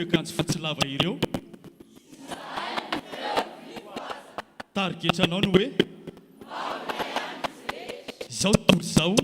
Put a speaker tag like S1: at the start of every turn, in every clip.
S1: akanjo fatsilava ireo targetranao no hoe zao tory zao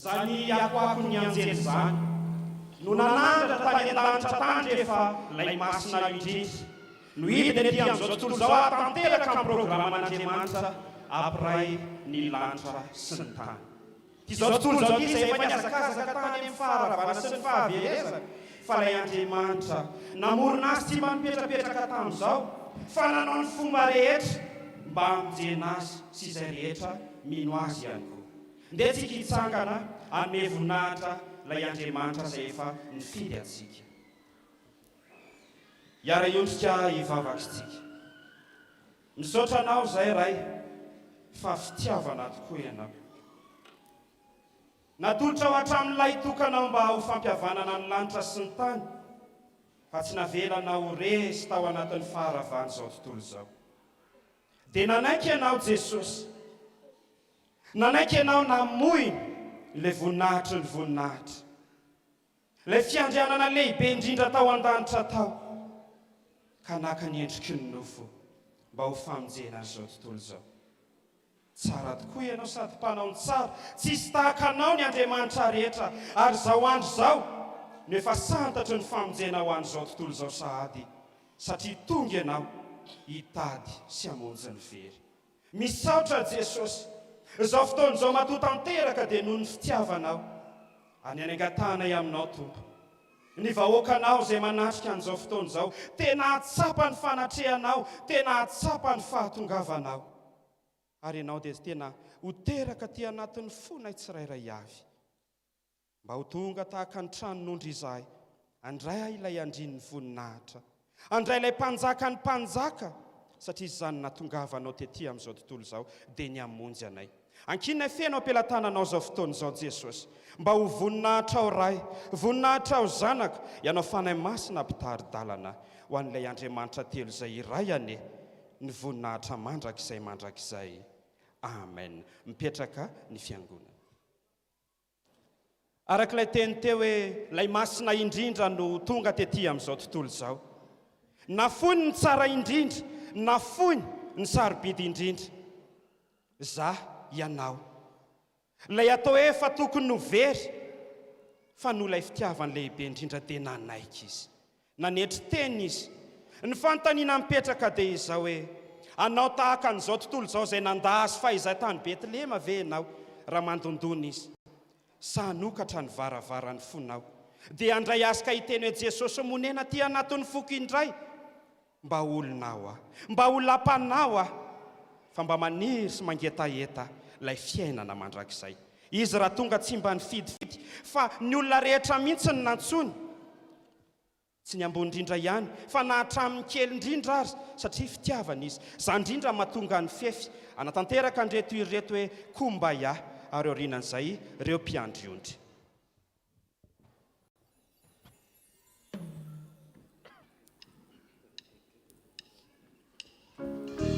S2: zany akoako ny anjely zany no nanandratra tany an-danitra tany rehefa lay masina indrindra no hita dia amin'izao tontolo izao atanteraka amin'ny programan'Andriamanitra ampiray ny lanitra sy ny tany. Izao tontolo izao izay efa niazakazaka tany amin'ny faharavana sy ny fahaverezana fa lay Andriamanitra namorona azy tsy manipetrapetraka tamin'izao fa nanao ny fomba rehetra mba hamonjena azy sy izay rehetra mino azy ihany koa. Ndeha tsika hitsangana hanome voninahitra lay Andriamanitra izay efa nifidy atsika. Hiara-iondrika hivavakintsika. Misaotra anao izay ray fa fitiavana tokoa ianao. Natolotra ho hatramin'ilay tokanao mba ho fampihavanana ny lanitra sy ny tany fa tsy navelana ho resy tao anatin'ny faharavana izao tontolo izao. Dia nanaiky ianao Jesosy, nanaiky ianao namoy ilay voninahitry ny voninahitra, ilay fiandrianana lehibe indrindra tao an-danitra tao ka naka ny endriky ny nofo mba ho famonjena izao tontolo izao. Tsara tokoa ianao sady mpanao ny tsara, tsisy tahaka anao ny Andriamanitra rehetra ary izao andro izao no efa santatry ny famonjena ho an'izao tontolo izao sahady satria tonga ianao hitady sy hamonjy ny very. Misaotra Jesosy, izao fotoana izao matoa tanteraka dia noho ny fitiavanao any anengatana aminao Tompo. Ny vahoakanao izay manatrika an'izao fotoana izao tena atsapa ny fanatrehanao, tena atsapa ny fahatongavanao. Ary ianao dia tena ho teraka ty anatin'ny fona tsirairay avy mba ho tonga tahaka ny tranon'ondry izahay, andray ilay andrin'ny voninahitra, andray ilay mpanjaka ny mpanjaka satria izany natongavanao tetỳ amin'izao tontolo izao dia ny hamonjy anay. Ankinay fenao ampelantananao izao fotoana izao Jesosy mba ho voninahitra ao ray, voninahitra ao zanaka, ianao fanahy masina mpitari-dalana ho an'ilay Andriamanitra telo izay iray ane ny voninahitra mandrakizay mandrakizay. Amen. Mipetraka ny fiangonana. Arak'ilay teny teo hoe lay masina indrindra no tonga tetỳ amin'izao tontolo izao. Nafony ny tsara indrindra, nafony ny sarobidy indrindra. Zah ianao. Lay atao efa tokony no very fa no lay fitiavany lehibe indrindra dia nanaiky izy. Nanetry teny izy. Ny fanontaniana mipetraka dia izao hoe anao tahaka an'izao tontolo izao izay nandahazy fahizay tany Betlehema ve ianao raha mandondona izy? Sa hanokatra ny varavaran'ny fonao dia andray asika hiteny hoe Jesosy monena ty anatin'ny foko indray mba olonao mba olam-panao fa mba maniry sy mangetaheta lay fiainana mandrakizay. Izy raha tonga tsy mba nifidifidy fa ny olona rehetra mihitsy ny nantsony, tsy ny ambony indrindra ihany fa nahatramin'ny kely indrindra azy satria fitiavana izy. Izany indrindra mahatonga ny fefy anatanteraka an'reto ireto hoe kumbaya ary aorianan'izay ireo mpiandry ondry.
S3: I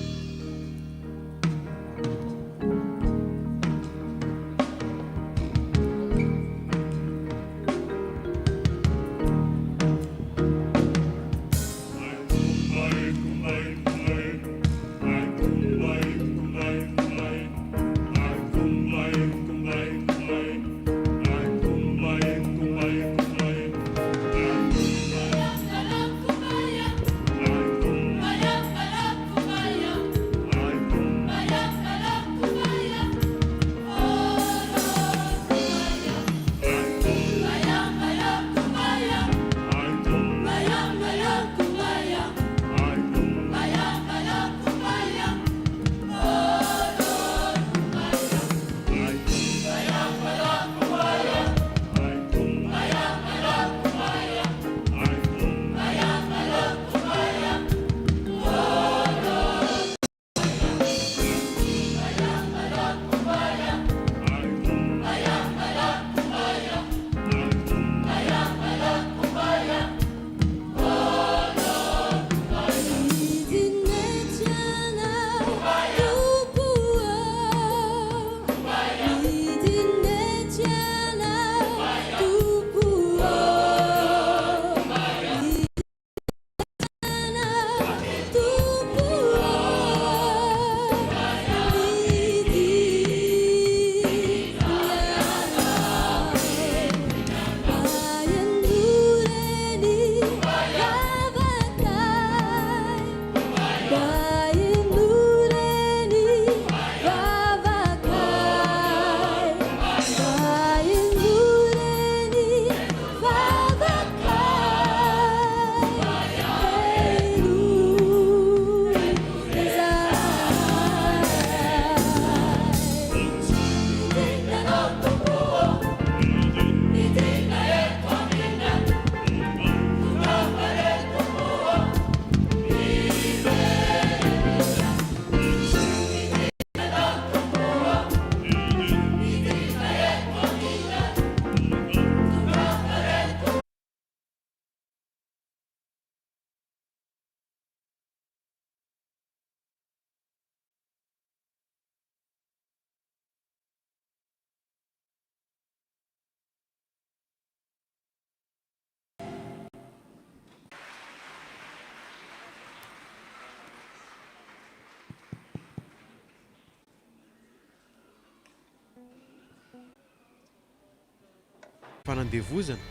S3: fanandevozana,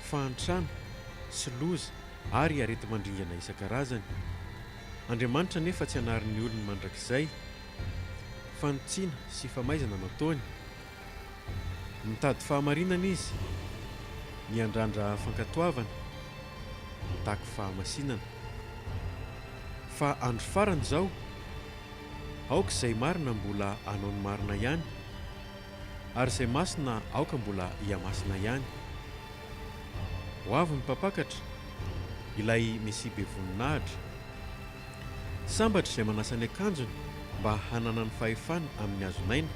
S3: fahantrana sy loza ary arety mandringana isan-karazany. Andriamanitra nefa tsy hanarin'ny olona mandrakizay fa nitsiana sy famaizana nataony. Mitady fahamarinana izy, miandrandra fankatoavana, mitaky fahamasinana. Fa andro farany izao, aoka izay marina mbola hanao ny marina ihany, ary izay masina aoka mbola hiamasina ihany. Ho avy ny mpampakatra, ilay Mesia be voninahitra, sambatra izay manasa ny akanjony mba hanana ny fahefana amin'ny hazonaina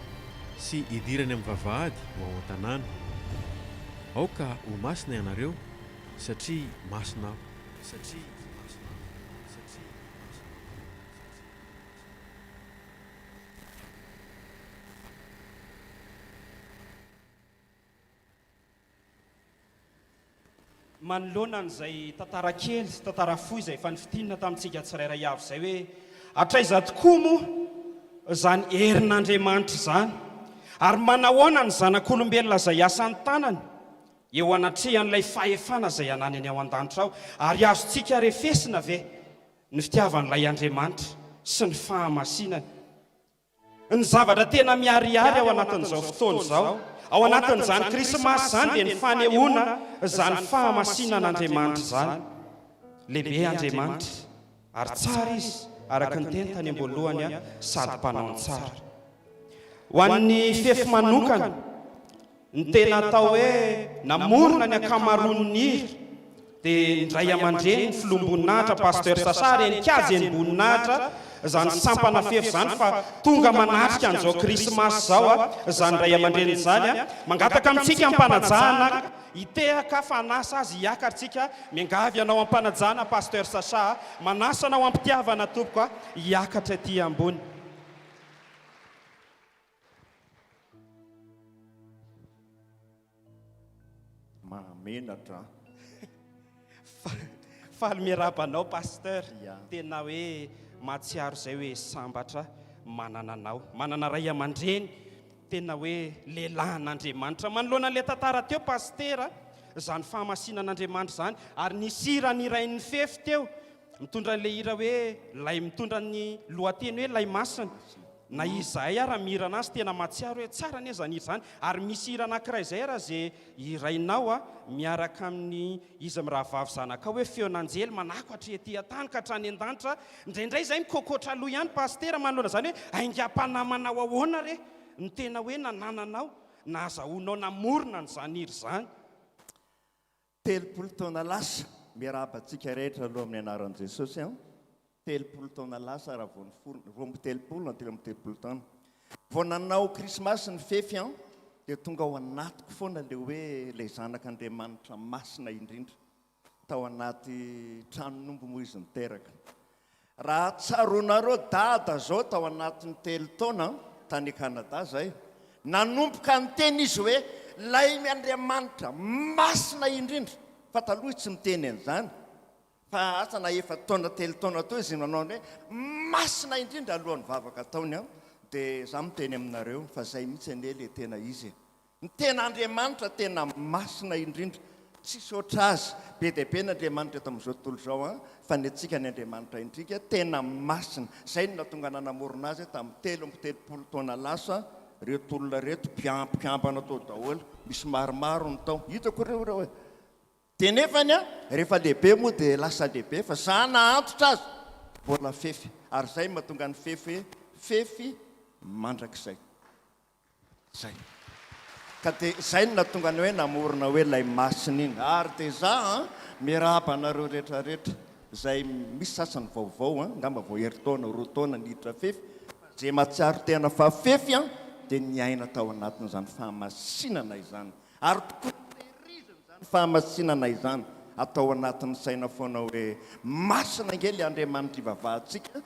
S3: sy hidirany amin'ny vavahady ho ao an-tanàna. Aoka ho masina ianareo satria masina aho.
S2: Manoloana n'izay tantara kely sy tantara fohy izay efa nifitinina tamintsika tsirairay avy izay hoe hatraiza tokoa moa izany herin'Andriamanitra izany, ary manahoana ny zanak'olombelona izay asa ny tanany eo anatrehan'ilay fahefana izay hanany any ao an-danitra ao, ary azontsika refesina ve ny fitiavan'ilay Andriamanitra sy ny fahamasinany. Ny zavatra tena miharihary ao anatin'izao fotoana izao, ao anatin'izany krismasy izany dia ny fanehoana izany fahamasinan'Andriamanitra izany. Lehibe Andriamanitra ary tsara izy araka ny teny tany am-boalohany sady mpanao tsara. Ho an'ny fefy manokana, ny tena atao hoe namorona ny akamaroan'ny hira dia indray aman-dreny ny filom-boninahitra Pasteur Sasa renin-kazy eny-boninahitra izany sampana fefy izany fa tonga manatrika an'izao krismasy izao izany ray aman-dreny izany mangataka amintsika ampanajahana hitehaka fanasa azy hiakatritsika miangavy anao ampanajahana Pasteur Sasa, manasa anao ampitiavana tompoko hiakatra ety ambony.
S4: Mahamenatra
S2: faly miarabanao Pasteur, tena hoe mahatsiaro izay hoe sambatra manana anao, manana ray aman-dreny tena hoe lehilahin'Andriamanitra. Manoloana n'ilay tantara teo Pasteur, izany fahamasinan'Andriamanitra izany, ary nisy hira nirain'ny fefy teo mitondra n'ilay hira hoe lay mitondra ny lohateny hoe lay masina. Na izahay raha mihira anazy tena mahatsiaro hoe tsara anie izany hira izany, ary misy hira anankiray izay raha izay hirainao miaraka amin'ny izy mirahavavy zanaka hoe feon'anjely manako hatretỳ an-tany ka hatrany an-danitra. Indraindray izay mikokotra aloha ihany Pasteur manoloana izany hoe aingam-panamanao ahoana re ny tena hoe nanananao na azahoanao namorona n'izany hira izany.
S4: 30 taona lasa miarabantsika rehetra aloha amin'ny anaran'i Jesosy 30 taona lasa raha vao 30 taona vao nanao krismasy ny fefy dia tonga ao anatiko foana le hoe ilay zanak'Andriamanitra masina indrindra tao anaty tranon'omby moa izy niteraka. Raha tsaronareo dada zao tao anatin'ny 3 taona tany Kanada zay nanomboka ny teny izy hoe lay Andriamanitra masina indrindra, fa taloha tsy miteny an'izany fa asa na efa taona 3 taona tao izy nanao hoe masina indrindra alohan'ny vavaka taony dia za miteny aminareo fa zay mihitsy anie le tena izy. Ny tena Andriamanitra tena masina indrindra, tsisy oatra azy. Be dia be n'Andriamanitra eto amin'izao tontolo izao fa ny antsika ny Andriamanitra indrika tena masina. Zay no natonga nanamorona azy tamin'ny 30 taona lasa. Reto olona reto mpiampana tao daholo, misy maromaro ny tao hitako ireo hoe dia nefany rehefa lehibe moa dia lasa lehibe fa za nahantotra azy mbola fefy, ary zay mahatonga ny fefy mandrakizay zay. Ka dia zay no natonga ny hoe namorona hoe lay masina iny. Ary dia za miarabanareo rehetrarehetra zay misy sasany vaovao ngamba vao herintaona 2 taona niditra fefy, zay mahatsiaro tena fa fefy dia niaina tao anatin'izany fahamasinana izany, ary tokoa tehirizina izany fahamasinana izany atao anatin'ny saina foana hoe masina ngely Andriamanitra ivavahantsika.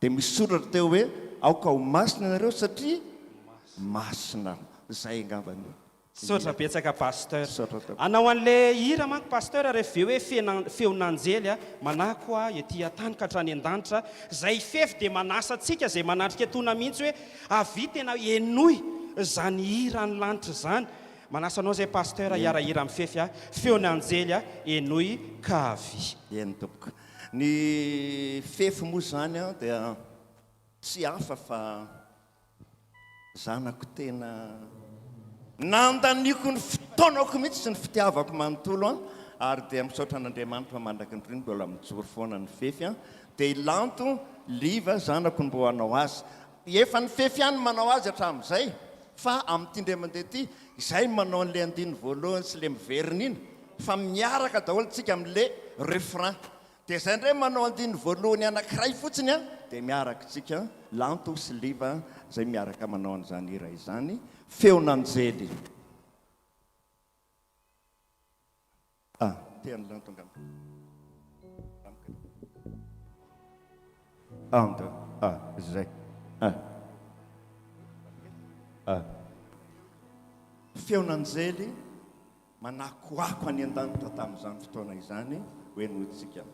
S4: Dia misy soratra teo hoe aoka ho masina ianareo satria masina. Zay ngambany
S2: sotra betsaka Pasteur. Anao an'ilay hira manko Pasteur rehefa hoe feon'anjely manako ety an-tany ka hatrany an-danitra, zay fefy dia manasa antsika zay manatrika tona mihitsy hoe avy tena enoy izany hira ny lanitra izany. manasanao zay pasteur iarahira amin'ny fefy a feony anjely a enoy kavy
S4: eny tompoko ny fefy moa zany a dia tsy hafa fa zanako tena nandaniko ny fotoanako mihitsy sy ny fitiavako manontolo a ary dia misaotra an'Andriamanitra mandraky ny riny mbola mijoro foana ny fefy a dia ilanto liva zanako ny mbo hanao azy efa ny fefy ihany manao azy hatramin'izay fa amin'ity ndray mandeha ty izay manao an'le andiny voalohany sy le miverina iny fa miaraka daholo tsika amin'le refrain dia izay ndray manao andiny voalohany anankiray fotsiny a dia miaraka tsika lanto sy liva zay miaraka manao an'izany ira izany feonanjely tiany lanto angam zay feonanjely manakoako any an-danitra tamin'izany fotoana izany hoe notsika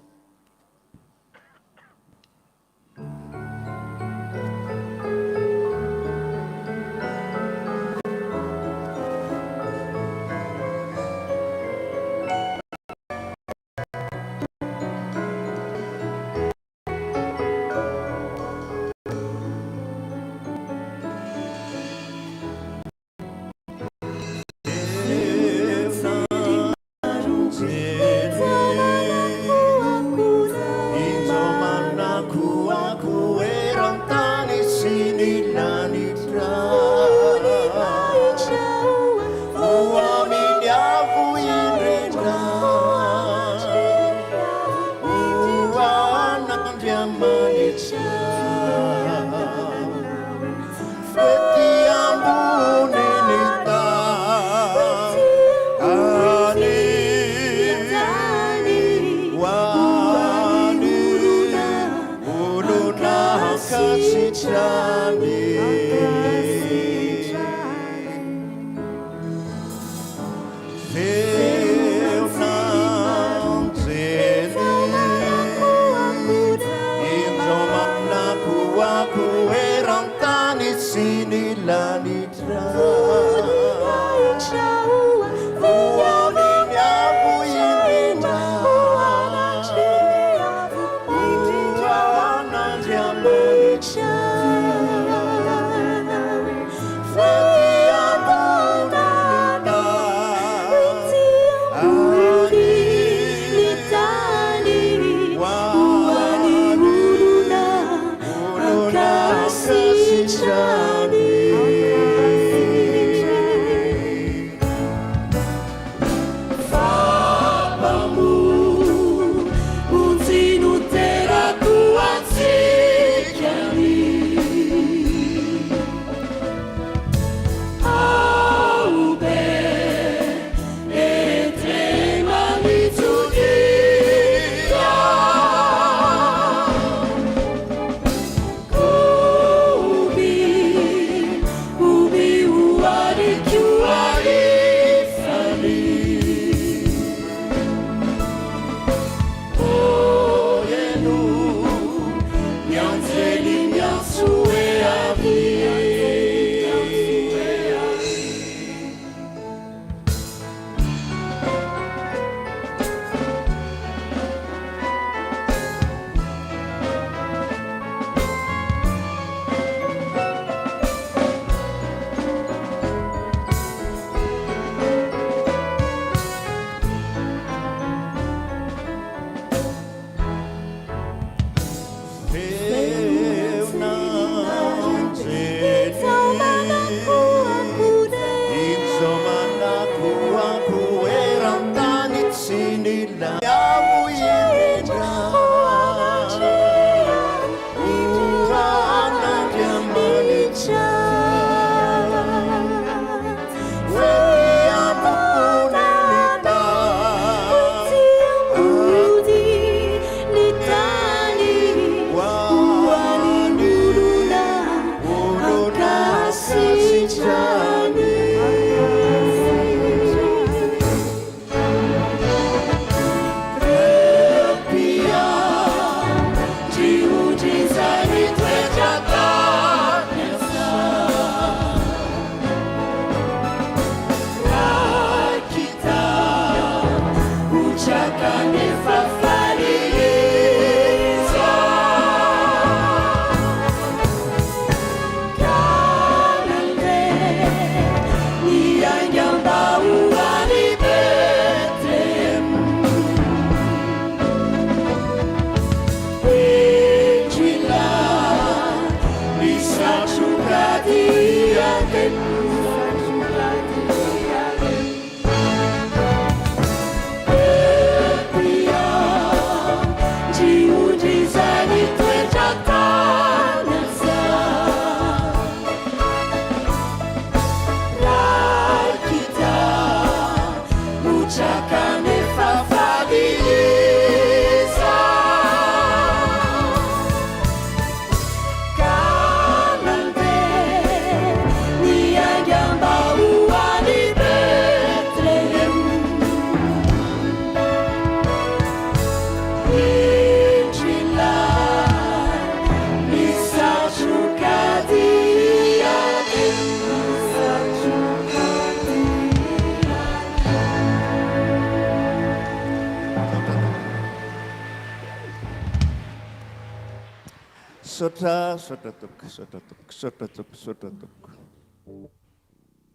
S4: Sotra toko, sotra toko, sotra toko, sotra toko.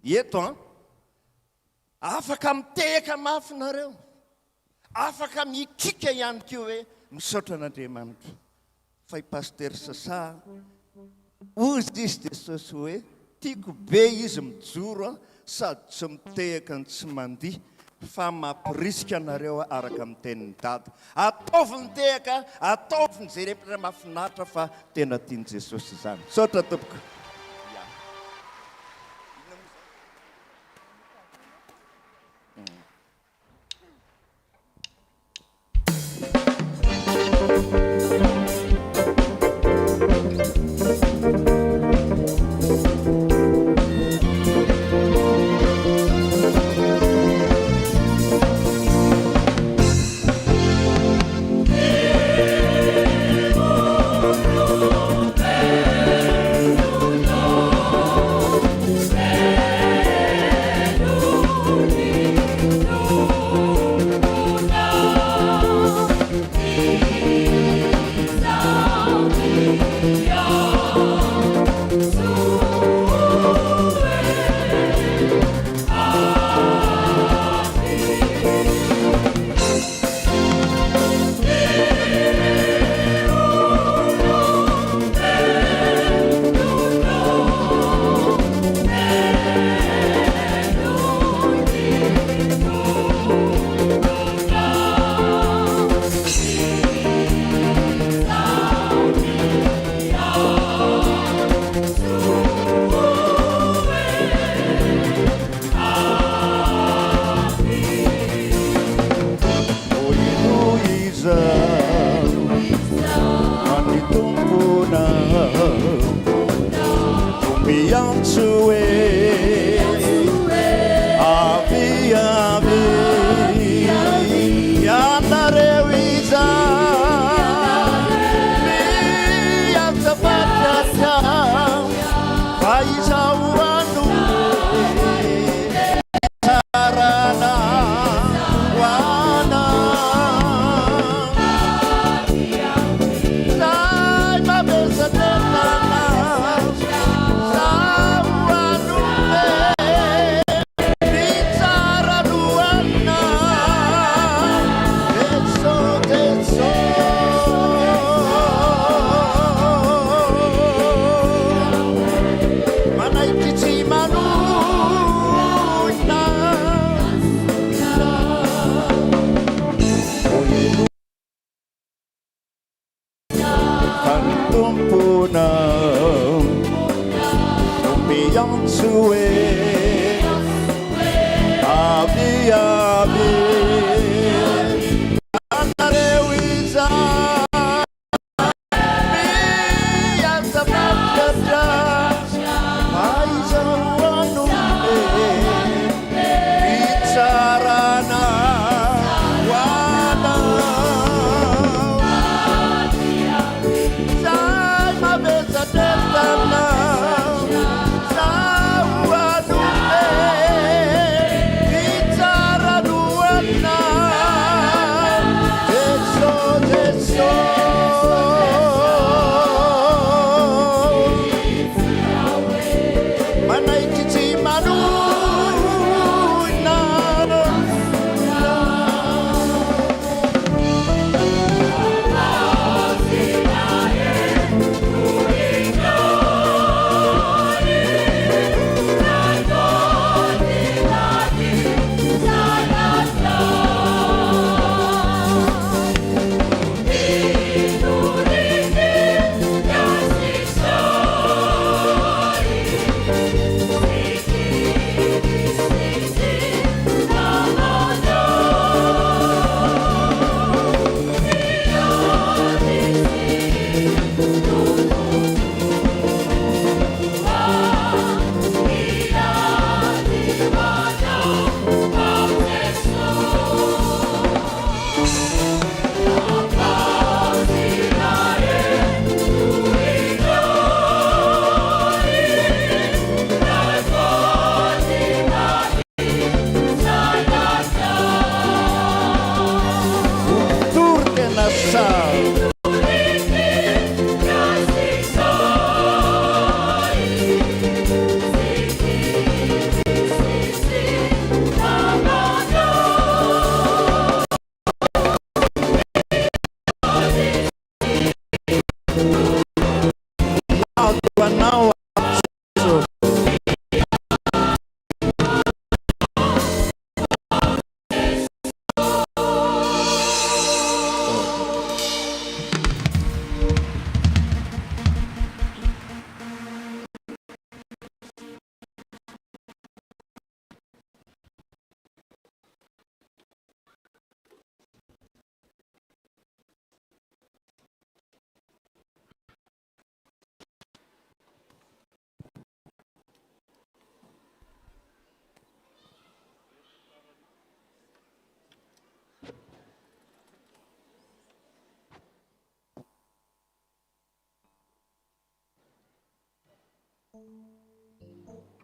S4: Eto a afaka mitehaka mafinareo, afaka mikika ihany koa hoe misaotra an'Andriamanitra. Fa i paster Sasa ozy izy Jesosy hoe tiako be izy mijoro a sady tsy mitehaka ny tsy mandiha fa mampirisika anareo araka amin'ny tenin'ny Dada. Ataovy mitehaka, ataovy izay rehetra mahafinaritra fa tena tiany Jesosy izany. Saotra tompoko.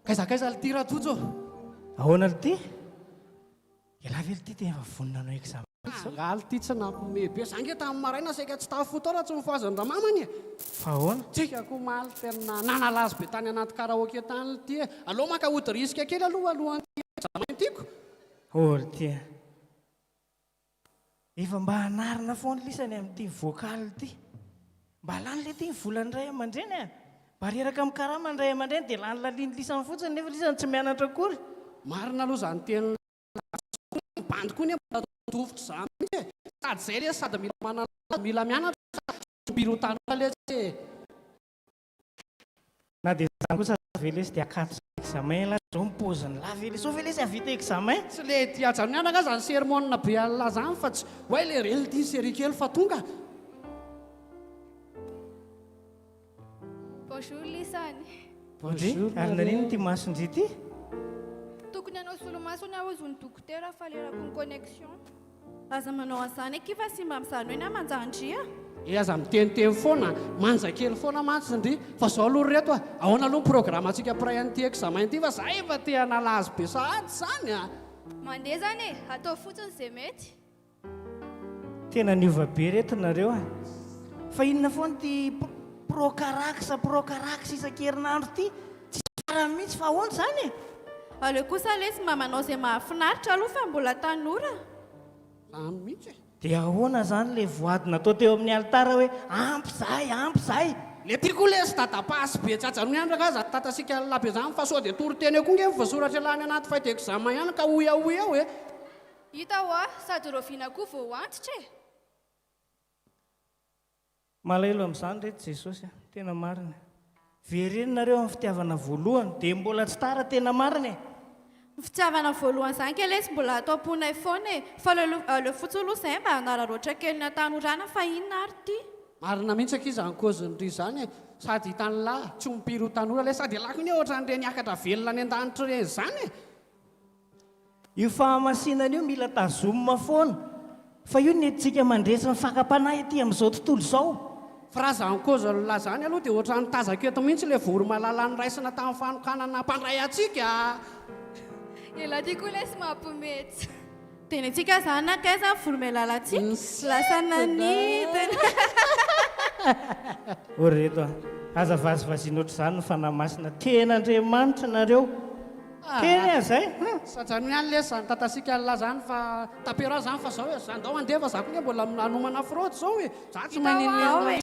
S5: Kaiza ty raha tojo.
S6: Ahoana ty? Ela vely ty efa vonona anao examen.
S5: Ngaly ty tsy nampimebe. Zange tamin'ny maraina saika tsy tafo tao raha tsy mifazany ramamany.
S6: Fa ahoana?
S5: Tsika ko maly tena nanalazy be tany anaty karaoke tany ty. Allo maka ody risque kely alohan'ny examen tiako.
S6: Ôry ty. Efa mba hanarina foana lisany amin'ity vocal ty. Mba lany le ty volany ray aman-dreny. Mba reraka amin'ny karama ny ray aman-dreny dia lany laliany lisany fotsiny nefa lisany tsy mianatra akory.
S5: Marina aloha zany teny bandy koa nefa tovitra zany mihitsy. Sady zay re sady mila mianatra sady pirotana le tsy.
S6: Na dia zany kosa vele sy dia akato examen la zao mipoziny la vele so vele sy avita examen.
S5: Tsy le tiatsany mianaka zany sermona be alina zany fa tsy hoe le rely ty série kely fa tonga.
S7: Bonjour lisany.
S6: Bonjour. Ary narino ty masondry ty?
S7: Tokony anao solomaso ny ahozony dokotera fa lerako ny connexion. Aza manao an'izany ekifa simba amin'izany hoe na manjandria.
S5: Aza miteniteny foana manja kely foana matsindry fa zao aloha reto ahoana aloha programme antsika après an'ity examen ty fa za efa te hanalazy be sahady zany a.
S7: Mandeha zany e, atao fotsiny izay mety.
S6: Tena niova be reto nareo a. Fa inona foana ty procarax isan-kerinandro ty? Tsy tsara mihitsy fa ahoana zany e?
S7: Aleo kosa lesy mba manao izay mahafinaritra aloha fa mbola tanora.
S5: Zany mihitsy.
S6: Dia ahoana zany le voady natao teo amin'ny altara hoe ampy zahay.
S5: Le tiako le sy tatapasy be tsatsan'ny andraka za tatasika labe zany fa sao dia toriteny eo koa nge voasoratra lany anaty fahita examen ihany ka oia eo e.
S7: Hita ho sady roviana koa vao antitra e.
S6: Malaelo amin'izany reto Jesosy tena marina. Vereny nareo amin'ny fitiavana voalohany dia mbola tsy tara tena marina e.
S7: Ny fitiavana voalohany zany ke lesy mbola atao ponay foana e. Fa le fotsy aloha izay mba hanararoatra kely ny atanorana fa inona ary ty?
S5: Marina mihitsy akiza ny kozindry zany e. Sady hitany lahy tsy mipiro tanora le sady lako ny ohatra n'ireny akatra velona ny an-danitra ireny zany e.
S6: Io fahamasinana io mila tazomina foana. Fa io nentsika mandresy ny fakapanahy aty amin'izao tontolo izao.
S5: Fraza ny kozila zany aloha dia ohatra ny tazako eto mihitsy le voro malala ny raisina tamin'ny fanokanana mpandray atsika.
S7: Ela ty koa lesy mampimetsy. Tenentsika zany nakaiza vorome lalatsika lasa nanidina.
S6: Ory reto aza vazivaziana ohatr' izany ny fanamasina tena Andriamanitra nareo. Tena zay.
S5: Satsany ihany le zany tatasika la zany fa tapera zany fa zao e zany dao andeha fa za koa nge mbola anomana fraude zao e. Za tsy maninina.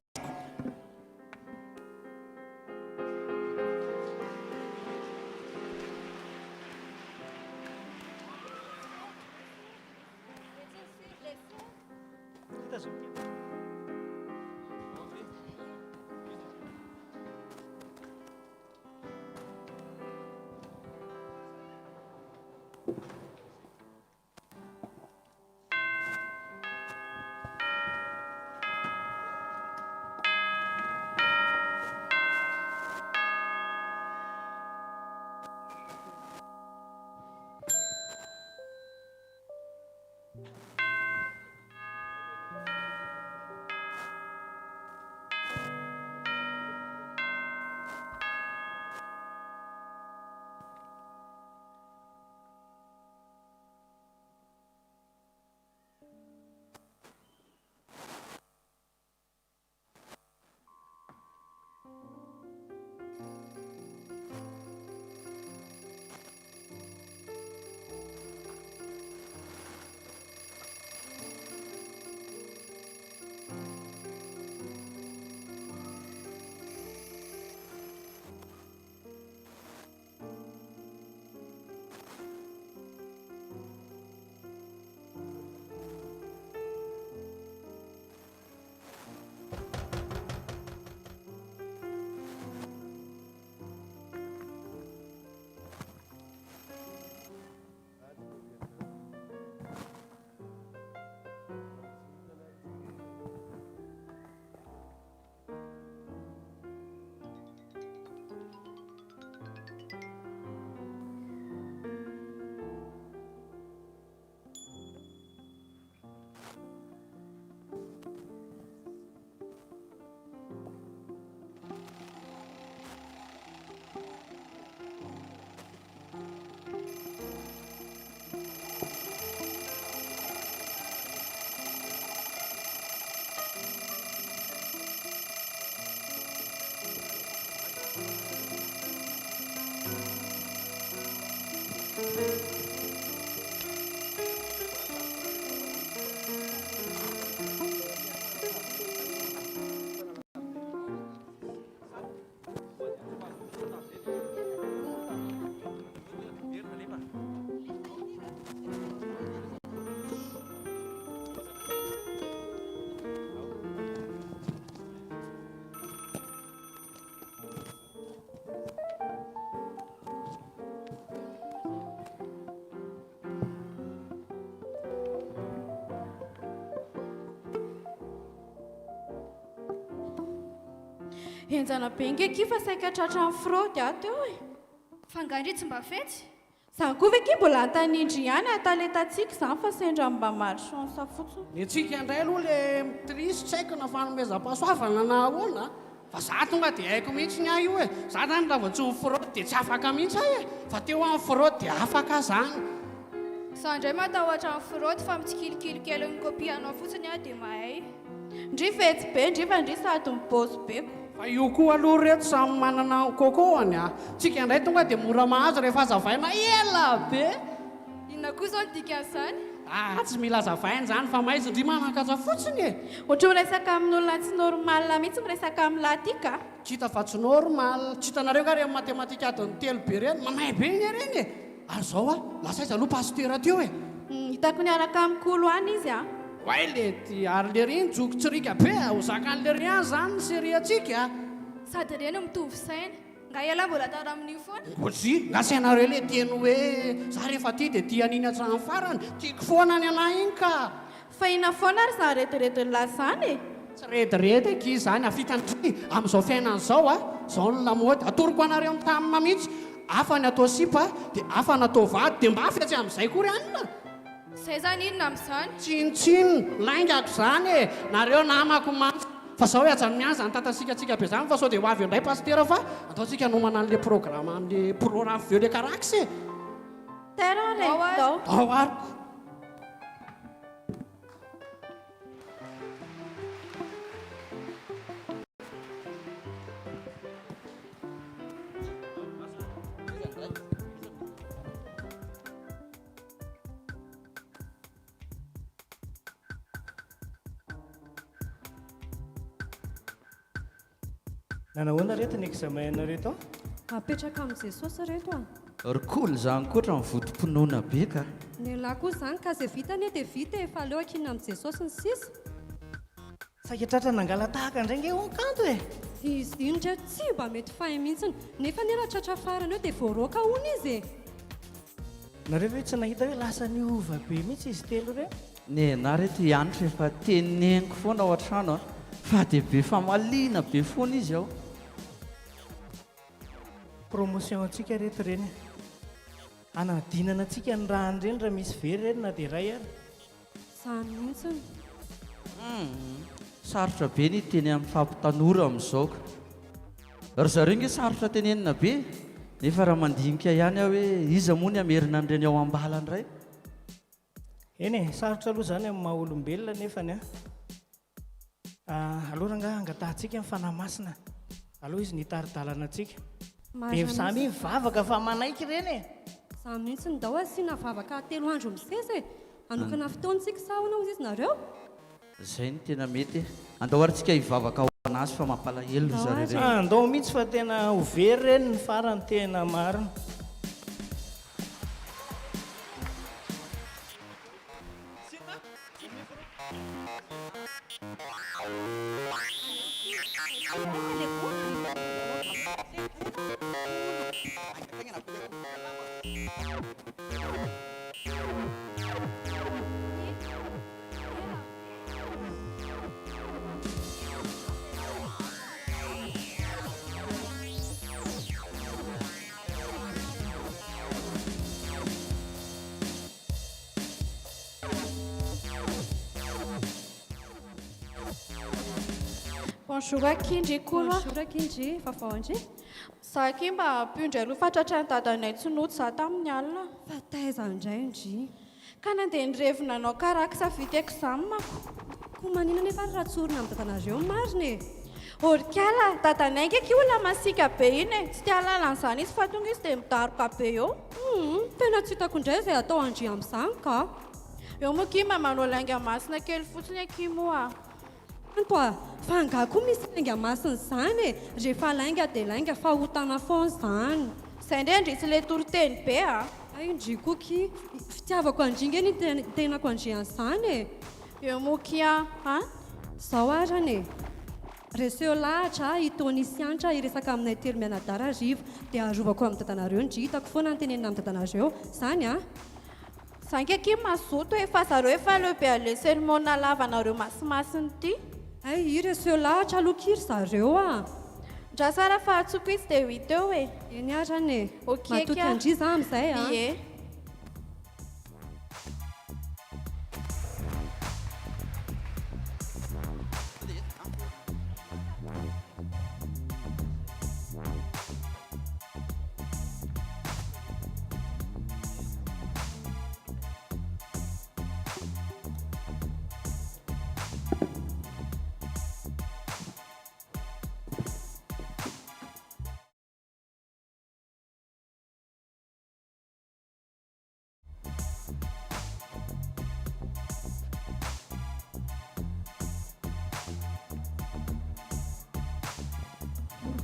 S7: Enjana be nge kifa saika tratra amin'ny fraude ato e.
S8: Fangandry tsy mba fetsy.
S7: Zany koa ve ki mbola antanindry ihany ataletatsika izany fa sendra mba maro chance fotsiny.
S5: Ny antsika indray aloha le trisy tsy haiko na fanomezam-pahasoavana na ahoana fa za tonga dia haiko mihitsy ny ahy io e. Za zany raha vao tsy ny fraude dia tsy afaka mihitsy ahy e. Fa teo amin'ny fraude dia afaka zany.
S8: Za indray matahotra amin'ny fraude fa mitsikilikily kely ny kopianao fotsiny aho dia mahay.
S7: Ndry fetsy be ndry fa ndry sady mibôsy beko.
S5: Fa io koa aloha reto samy manana kokoany a. Tsika indray tonga dia mora mahazo rehefa azavaina ela be.
S8: Inona koa izao ny dikan'izany?
S5: Tsy mila azavaina zany fa maizy ndry manakaja fotsiny e.
S7: Ohatra miresaka amin'olona tsy normal mihitsy miresaka amin'ny latika.
S5: Tsy hita fa tsy normal. Tsy hitanareo ka rehefa matematika adiny telo be reny mamay be iny reny e. Ary zao a lasa izy aloha pasitera teo e.
S7: Hitako niaraka amin'ny koloany izy a.
S5: Way le ty ary le reny joko tsirika be ho zakan'le rian zany ny série atsika.
S8: Sady reny mitovy saina. Nga ela mbola tara amin'io foana.
S5: Ozy ngasainareo le teny hoe za rehefa ty dia ty aniny hatrany farany tiako foana ny anahy iny ka.
S7: Fa ina foana ary za retirety lasany e.
S5: Tsy retirety ki zany afitandry amin'izao fiainana zao a. Zao ny lamody atoroko anareo ny tamina mihitsy. Afa ny atao sipa dia afa ny atao vady dia mba afy atsy amin'izay kory anina.
S8: Zay zany inona amin'izany?
S5: Tsinitsiny laingako zany e. Nareo namako mantsy. Fa zao hoe ajany miany zany tatasikatsika be zany fa sao dia ho avy indray pastera fa ataontsika nomana an'le programme amin'le programme veo le karaksy e.
S7: Tera le
S5: Ao ariko.
S6: Nanahoana reto ny examen reto?
S9: Apetraka amin'izay saosy reto a.
S10: Rikoly zany koatra mivodom-pinoana be ka.
S9: Ny lahy koa zany ka izay vitany dia vita efa aleo akina amin'izay saosy ny sisa.
S6: Saketratra nangala tahaka indray nge onkanto e.
S9: Izy iny ndray tsy mba mety fahay mihitsiny nefa ny raha tratra farany eo dia voaroaka hono izy e.
S6: Nareo hoe tsy nahita hoe lasa niova be mihitsy izy telo reo?
S10: Ny na reto ianitra efa teneniko foana ao an-trano a. Fa dia be famaliana be foana izy ao.
S6: Promotion antsika reto reny. Anadinana antsika ny raha reny raha misy very reny na dia ray ary.
S9: Zany mihitsiny.
S10: Sarotra be ny teny amin'ny fampitanora amin'izao ka. Ry zareo nge sarotra tenenina be. Nefa raha mandinika ihany aho hoe iza moa ny amerina an'ireny ao am-bala indray.
S6: Eny e, sarotra aloha zany amin'ny maha olombelona nefa ny aloha ranga angatahantsika amin'ny fanahy masina. Aloha izy nitaridalana antsika. Dia samy mivavaka fa manaiky reny e.
S9: Zany mihitsiny dao asiana vavaka 3 andro misesa e. Anokana fotoantsika sahoana hozy izy nareo.
S10: Zay ny tena mety. Andao arintsika hivavaka ao anazy fa mampalahelo ry zareo reny.
S6: Andao mihitsy fa tena ho very reny ny farany tena marina.
S7: Bonjour Akindry koa.
S9: Bonjour Akindry, vaovao Andry.
S7: Za ky mba ampindray aloha fa tratra ny dadanay tsy noty za tamin'ny alina.
S9: Fa taiza indray Andry.
S7: Ka nandeha nirevina anao karaksa vita examen.
S9: Koa manina nefa raha tsorina amin'ny dadanareo marina e.
S7: Orikala, tatanainga ki olona masika be iny e. Tsy tia lalan'izany izy fa tonga izy dia midaroka be eo.
S9: Tena tsy hitako indray izay atao andry amin'izany ka.
S7: Eo moa kima manao lainga masina kely fotsiny akimoa.
S9: Antoa, fa anga koa misy lainga masina izany e. Rehefa lainga dia lainga fa hotana foana izany.
S7: Izay indray indrisy ilay toroteny be a.
S9: Ay indry koky, fitiavako andringa ny tenako andry an'izany e.
S7: Eo moa kia, ha?
S9: Zao arany e. Reseo lahatra itony isiantra iresaka aminay telo mianadara rivo dia arovako amin'ny tatanareo indry hitako foana antenenina amin'ny tatanareo. Zany a.
S7: Zanky aky mazoto e fa zareo efa leo be ale sermona lavanareo masimasiny ty.
S9: Ay i reseo lahatra alokiry zareo a.
S7: Ndra sara fa atsoko izy dia hita eo e.
S9: Eny arany e.
S7: Okay,
S9: matoty andry za amin'izay a.
S7: Ie.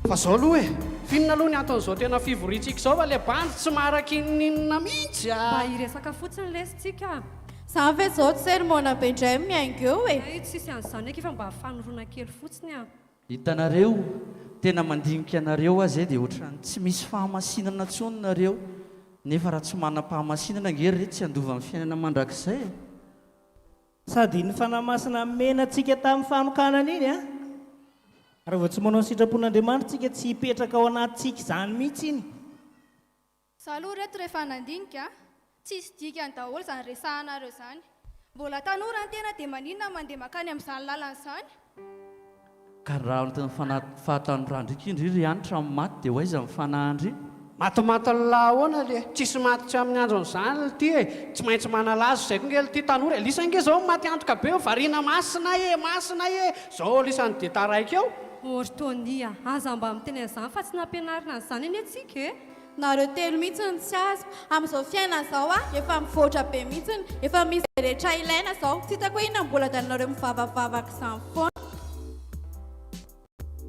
S5: Fa zao aloha e, finona aloha ny aton'izao tena fivoritsika izao fa le bandy tsy maharaky ninona mihitsy
S9: Mba hiresaka fotsiny lesitsika.
S7: Za ve zao tsy sermona be indray miaingo eo e.
S9: Ay tsisy an'izany eky fa mba fanorona kely fotsiny a.
S10: Hitanareo, tena mandinika anareo azy e dia ohatrany tsy misy fahamasinana intsony nareo. Nefa raha tsy manam-pahamasinana ngery re tsy andova amin'ny fiainana mandrakizay e.
S6: Sady ny fanamasina menantsika tamin'ny fanokanana iny a. Raha vao tsy manao ny sitrapon'Andriamanitra tsika tsy hipetraka ao anatintsika izany mihitsy iny.
S8: Za aloha reto rehefa nandinika tsisy dikany daholo izany resahanareo izany. Mbola tanora ny tena dia maninona mandeha makany amin'izany lalana izany.
S10: Ka raha ny fahatanorandrika indry ry anitra amin'ny maty dia hoaiza amin'ny fanahandry.
S5: Matomaty lahy ahoana le tsisy maty tsy amin'ny andron'izany ty e. Tsy maintsy manalazo izay konge ty tanora e. Lisange zao maty antoka be eo variana masina e. Zao lisan'ny dia taraiky eo.
S9: Ortonia, aza mba miteny an'izany fa tsy nampianarina an'izany eny antsika e.
S7: Nareo telo mihitsy ny tsy azo. Amin'izao fiainana izao a, efa mivoatra be mihitsy, efa misy rehetra ilaina izao. Tsy hitako hoe inona mbola dalinareo mivavavavaka izany foana.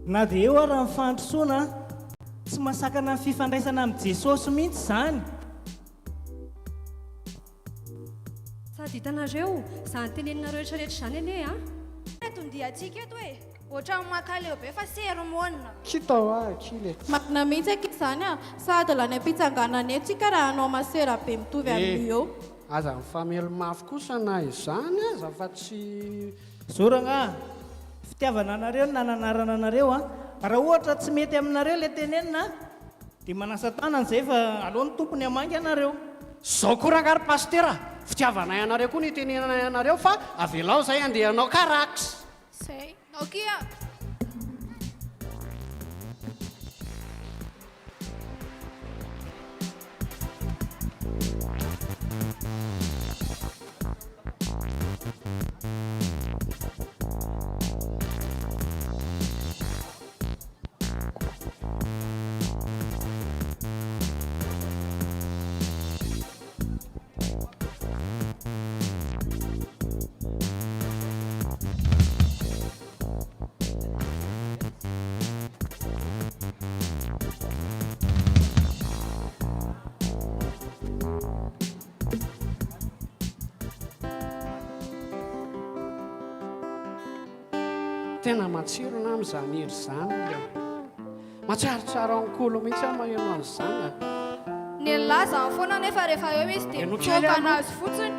S6: Na dia eo raha mifandrosoana tsy masakana ny fifandraisana amin'ny Jesosy mihitsy izany.
S9: Sady hitanareo, izany teneninareo rehetrarehetra izany ene a.
S8: Eto ndiatsika eto e. Ohatran'ny makaleo be fa sermona.
S5: Kitao a kile.
S7: Makina mihitsy aky izany a, sady lany am-pitsanganana eto tsika raha anao masera be mitovy amin'ny eo.
S5: Aza mifamelo mafy kosa na izany aza fa tsy...
S6: Zorana, fitiavana anareo nananarana anareo a. Raha ohatra tsy mety aminareo le tenenina dia manasa tanana izay fa alohan'ny tompony hamangy anareo.
S5: Zao koa rangary pastera, fitiavanay anareo koa ny tenenanay anareo fa avelao izay andehanao karax.
S8: Zay, kia.
S5: Tena matsiro na amin'izany hery izany. Matsaritsara ankolo mihitsy aho maheno an'izany.
S8: Ny laza foana nefa rehefa eo izy dia mitsoka anazy fotsiny.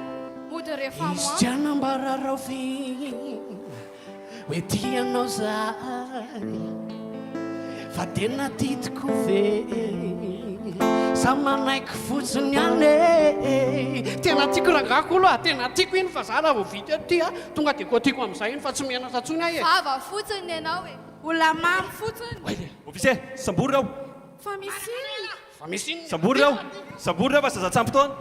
S8: Mody rehefa moa.
S5: Izy tsy anambararao ve hoe tianao zahay fa tena titiko ve sa manaiky fotsiny any e. Tena tiako rangako aloha, tena tiako iny fa za raha vao vita aty a tonga dia koa tiako amin'izay iny fa tsy mianatra tsony ahy e.
S8: Vava fotsiny ianao e. Olona mamy fotsiny.
S1: Officer, sambory rao.
S8: Fa misy iny.
S5: Fa misy iny.
S1: Sambory rao. Sambory rao fa zaza-tsampy taona.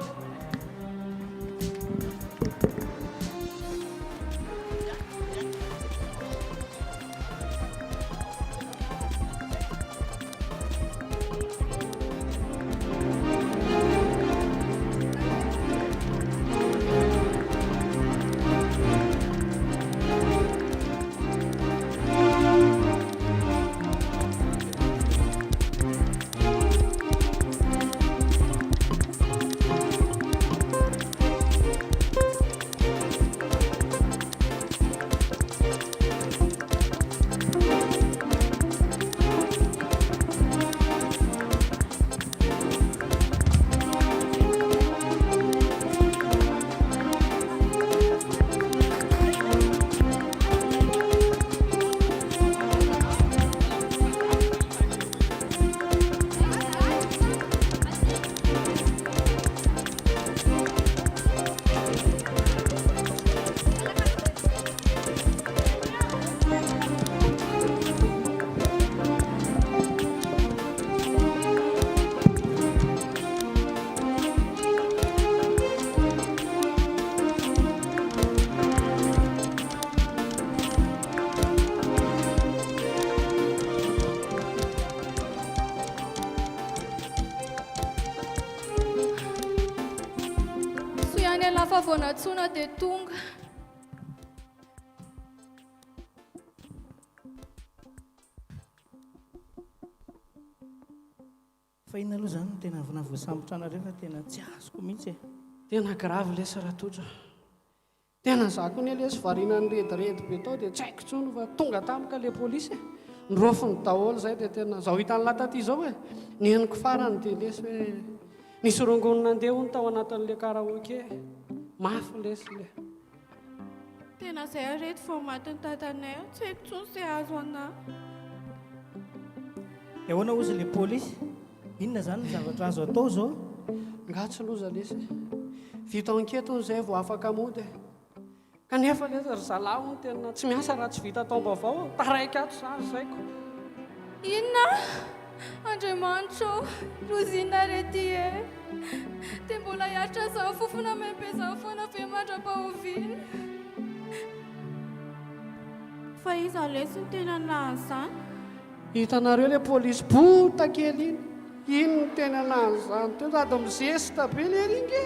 S8: rehefa vao natsoina dia tonga.
S6: fa ina aloha zany tena avina voasambotra anareo fa tena tsy azoko mihitsy e.
S5: Tena gravy lesy Ratotra. Tena zako ny lesy variana ny rediredy be tao dia tsy haiko tsony fa tonga tamika le polisy e. Nirofony daholo zay dia tena zaho hitan'ny lataty izao hoe ny henoko farany dia lesy hoe nisy rongony nandeha hony tao anatin'le karaoke. Mafy lesy le.
S7: Tena izay arety vao matin'ny tatanay tsy haiko tsony izay azo anahy.
S6: Ahoana ozy le polisy? Inona zany ny zavatra azo atao zao?
S5: Ngatsy loza lesy. Vita anketony izay vao afaka mody. Kanefa lesy ry zalahy ny tena tsy miasa raha tsy vita taom-baovao. Taraiky ato zany zaiko.
S8: Inona? Andriamanitro, rozina rety e. Dia mbola hiaritra izany fofona mempezany foana ve mandram-pahoviana.
S7: Fa iza lesy ny tena nahazo izany?
S5: Hitanareo le polisy bota kely iny. Ino ny tena nahazo izany teo sady mizesta be le ringe.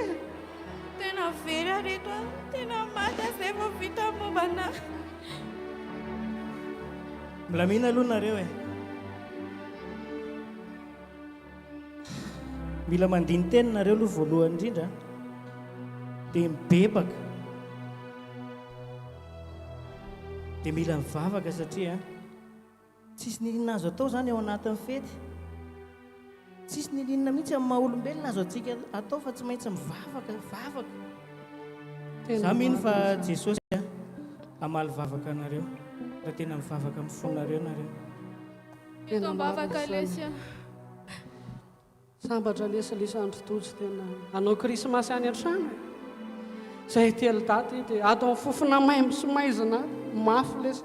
S7: Tena very areto aho. Tena maty izay vao vita momba anahy.
S6: Milamina aloha nareo e. Mila mandiny teny nareo aloha voalohany indrindra dia mibebaka dia mila mivavaka satria tsisy nilinina azo atao zany ao anatin'ny fety. Tsisy nilinina mihitsy amin'ny maha olombelona azo atsika atao fa tsy maintsy mivavaka vavaka. Za mino fa Jesosy hamaly vavaka anareo raha tena mivavaka amin'ny fonareo nareo.
S8: Eto ambavaka lesy a.
S5: Sambatra lesy lisandro tojo tena hanao krismasy any an-trano. Zay telo daty dia atao fofona maimbo sy maizina mafy lesy.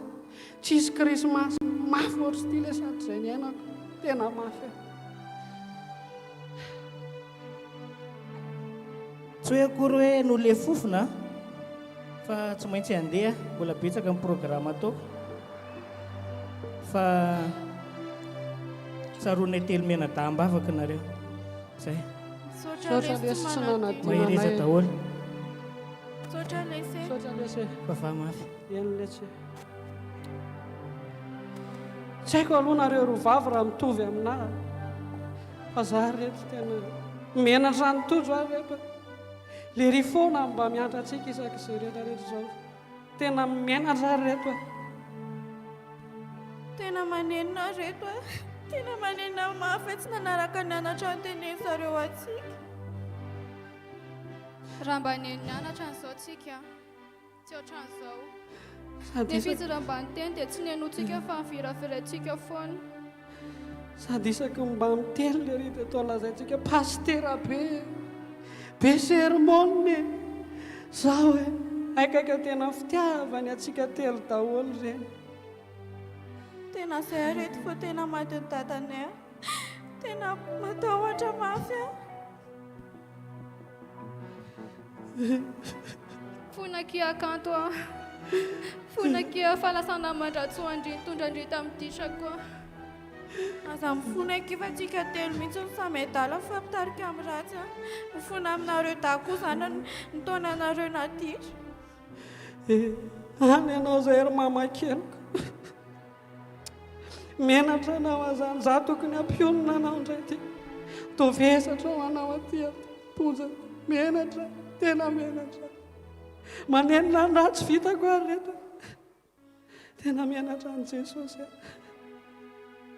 S5: Tsisy krismasy mafy ohatry ty lesy ato izay ny ainako. Tena mafy.
S6: Tsy hoe akory hoe no le fofona fa tsy maintsy handeha mbola betsaka amin'ny programma ataoko fa tsaroanay telo mena-da ambavaka nareo zay
S7: Sotra lesy tsy manadino
S6: mahireza daholo
S7: Sotra lesy.
S5: Sotra lesy.
S6: fa va mafy
S5: Eny lesy. Tsy haiko aloha nareo roa vavy raha mitovy aminahy. Fa za reto tena menatra ny tojo aho reto. Le ry foana mba miantra antsika isak'izay rehetrarehetra izao. Tena menatra reto.
S7: Tena manenina reto a. Tena manenina mafy tsy nanaraka nianatra ny teny zareo atsika.
S8: Raha mba nianatra an'izao tsika, tsy ohatran'izao.
S5: Sady
S8: Dia fizy raha mba niteny dia tsy nenotsika fa niviravirantsika foana.
S5: Sady isaky mba mitely le ry dia atao lazaintsika pastera be. Be sermone. Zaho hoe aikaika tena fitiavany atsika telo daholo ireny.
S7: Tena izay arety fa tena maty ny tatanay. Tena matahotra mafy a.
S8: Fonakia kanto a. Fonakia fahalasana mandratso tondra andry tamin'ny disako a.
S7: Aza mifona kifa tsika telo mihitsy ny samedala fa pitarika amin'ny ratsy a. Mifona aminareo dako zany ny taonanareo natitra.
S5: Any ianao izay ry mamakeloko. Menatra anao azany. Za tokony ampionina anao indray ty. Tovesatra ho anao aty poza. Menatra. Tena menatra. Manenina ny raha tsy vitako ary reto. Tena menatra an' Jesosy.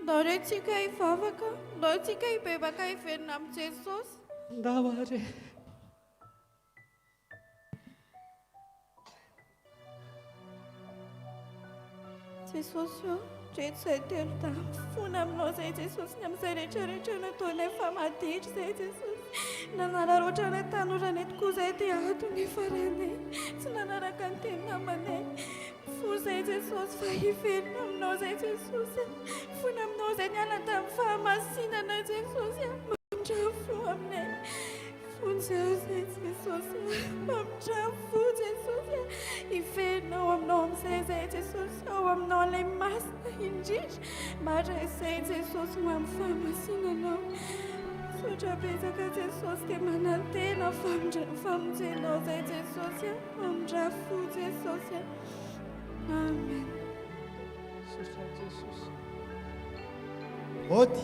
S7: Ndao re tsika hivavaka. Ndao tsika hibebaka hiverina amin'i Jesosy.
S5: Ndao ary.
S7: Jesosy o, reto izay telo da mifona aminao izay Jesosy ny amin'izay rehetrarehetra nataonay fa maditra izay Jesosy. Nanararoatra ilay tanorany eto koa izay dia ato ny faranay. Tsy nanaraka ny teny namanay. Fony izay Jesosy fa hiverina aminao izay Jesosy. Fony aminao izay niala tamin'ny fahamasinana Jesosy. Mamindrafo aminay. Fony izay Jesosy. Mamindrafo Jesosy. Hiverinao aminao amin'izay izay Jesosy. Ao aminao ilay masina indrindra. Mara izay Jesosy ho amin'ny fahamasinanao. Misaotra betsaka Jesosy dia manantena famonjenao izay Jesosy mamindrafo Jesosy. Amen.
S5: Ody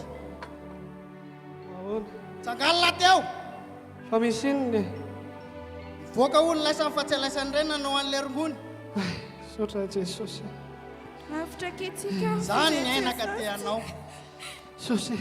S5: tsangalina teo
S11: fa misy inona
S5: voaka olona lasa ny fahatselaisan'ny reny nanao an'ilay rongony.
S11: Misaotra Jesosy.
S7: Lavitra kitsika
S5: Zany ny ainaka teanao.
S11: Jesosy.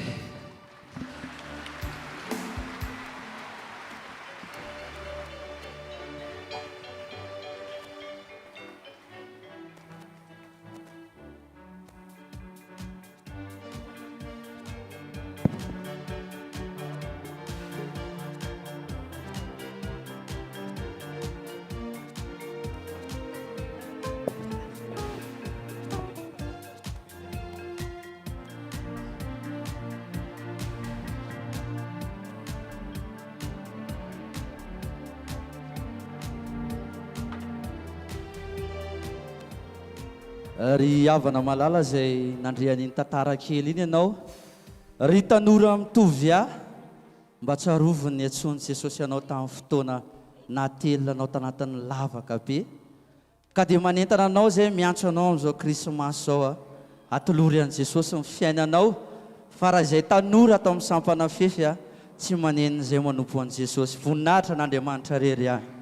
S10: Ry havana malala izay nandrean'iny tantara kely iny ianao, ry tanora mitovy mba tsaroviny ny antsony Jesosy anao tamin'ny fotoana natelina anao tanatin'ny lavaka be, ka dia manentana anao izay miantso anao amin'izao krismasy zao atolory an'i Jesosy ny fiainanao, fa raha izay tanora atao amin'ny sampana fefy tsy manenina izay manompo an'i Jesosy. Voninahitra n'Andriamanitra rery any.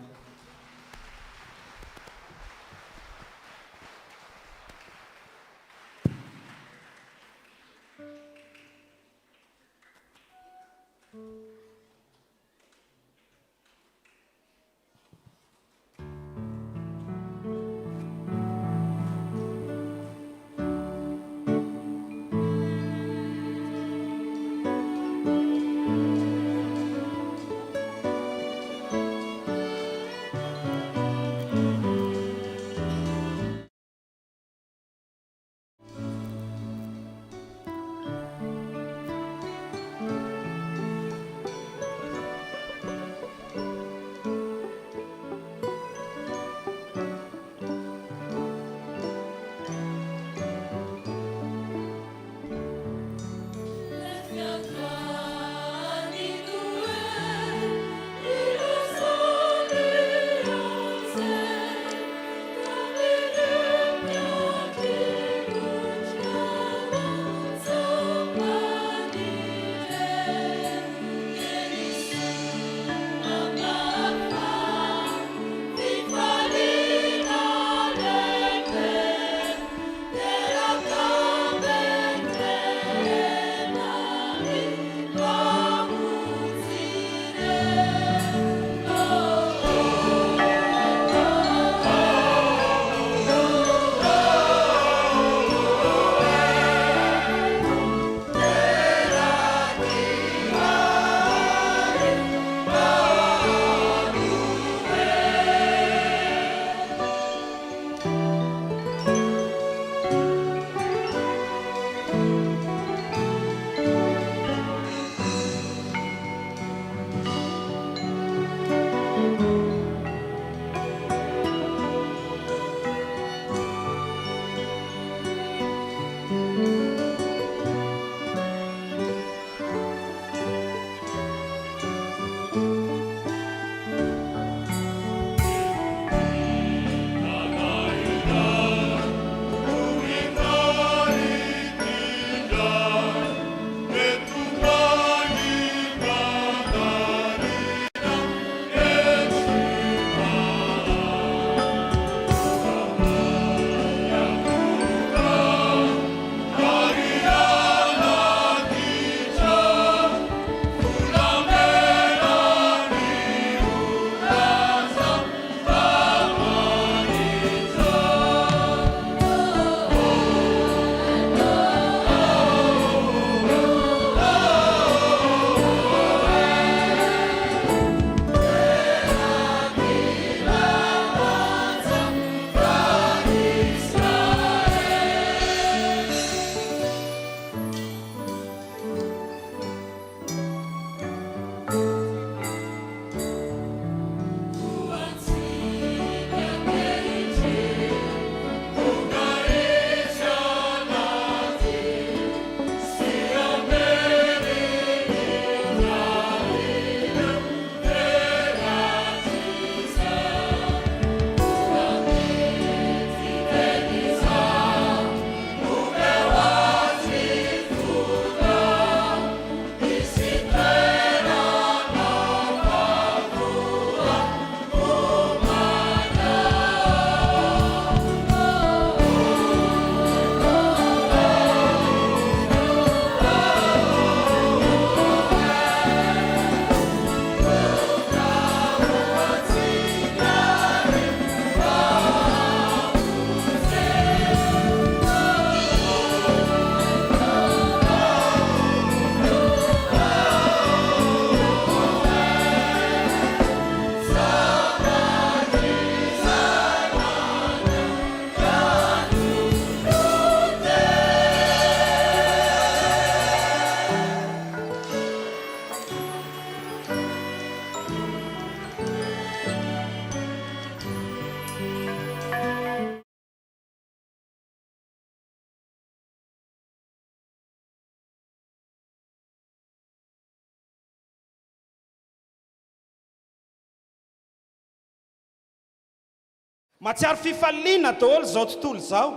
S2: matsiaro fifaliana daholo zao tontolo zao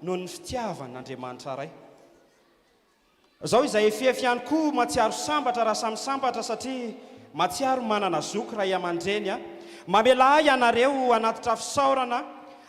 S2: noho ny fitiavan'Andriamanitra ray. Zao izay fiafiany koa matsiaro sambatra raha samy sambatra satria matsiaro manana zoky ray aman-dreny a. Mamela ianareo anatitra fisaorana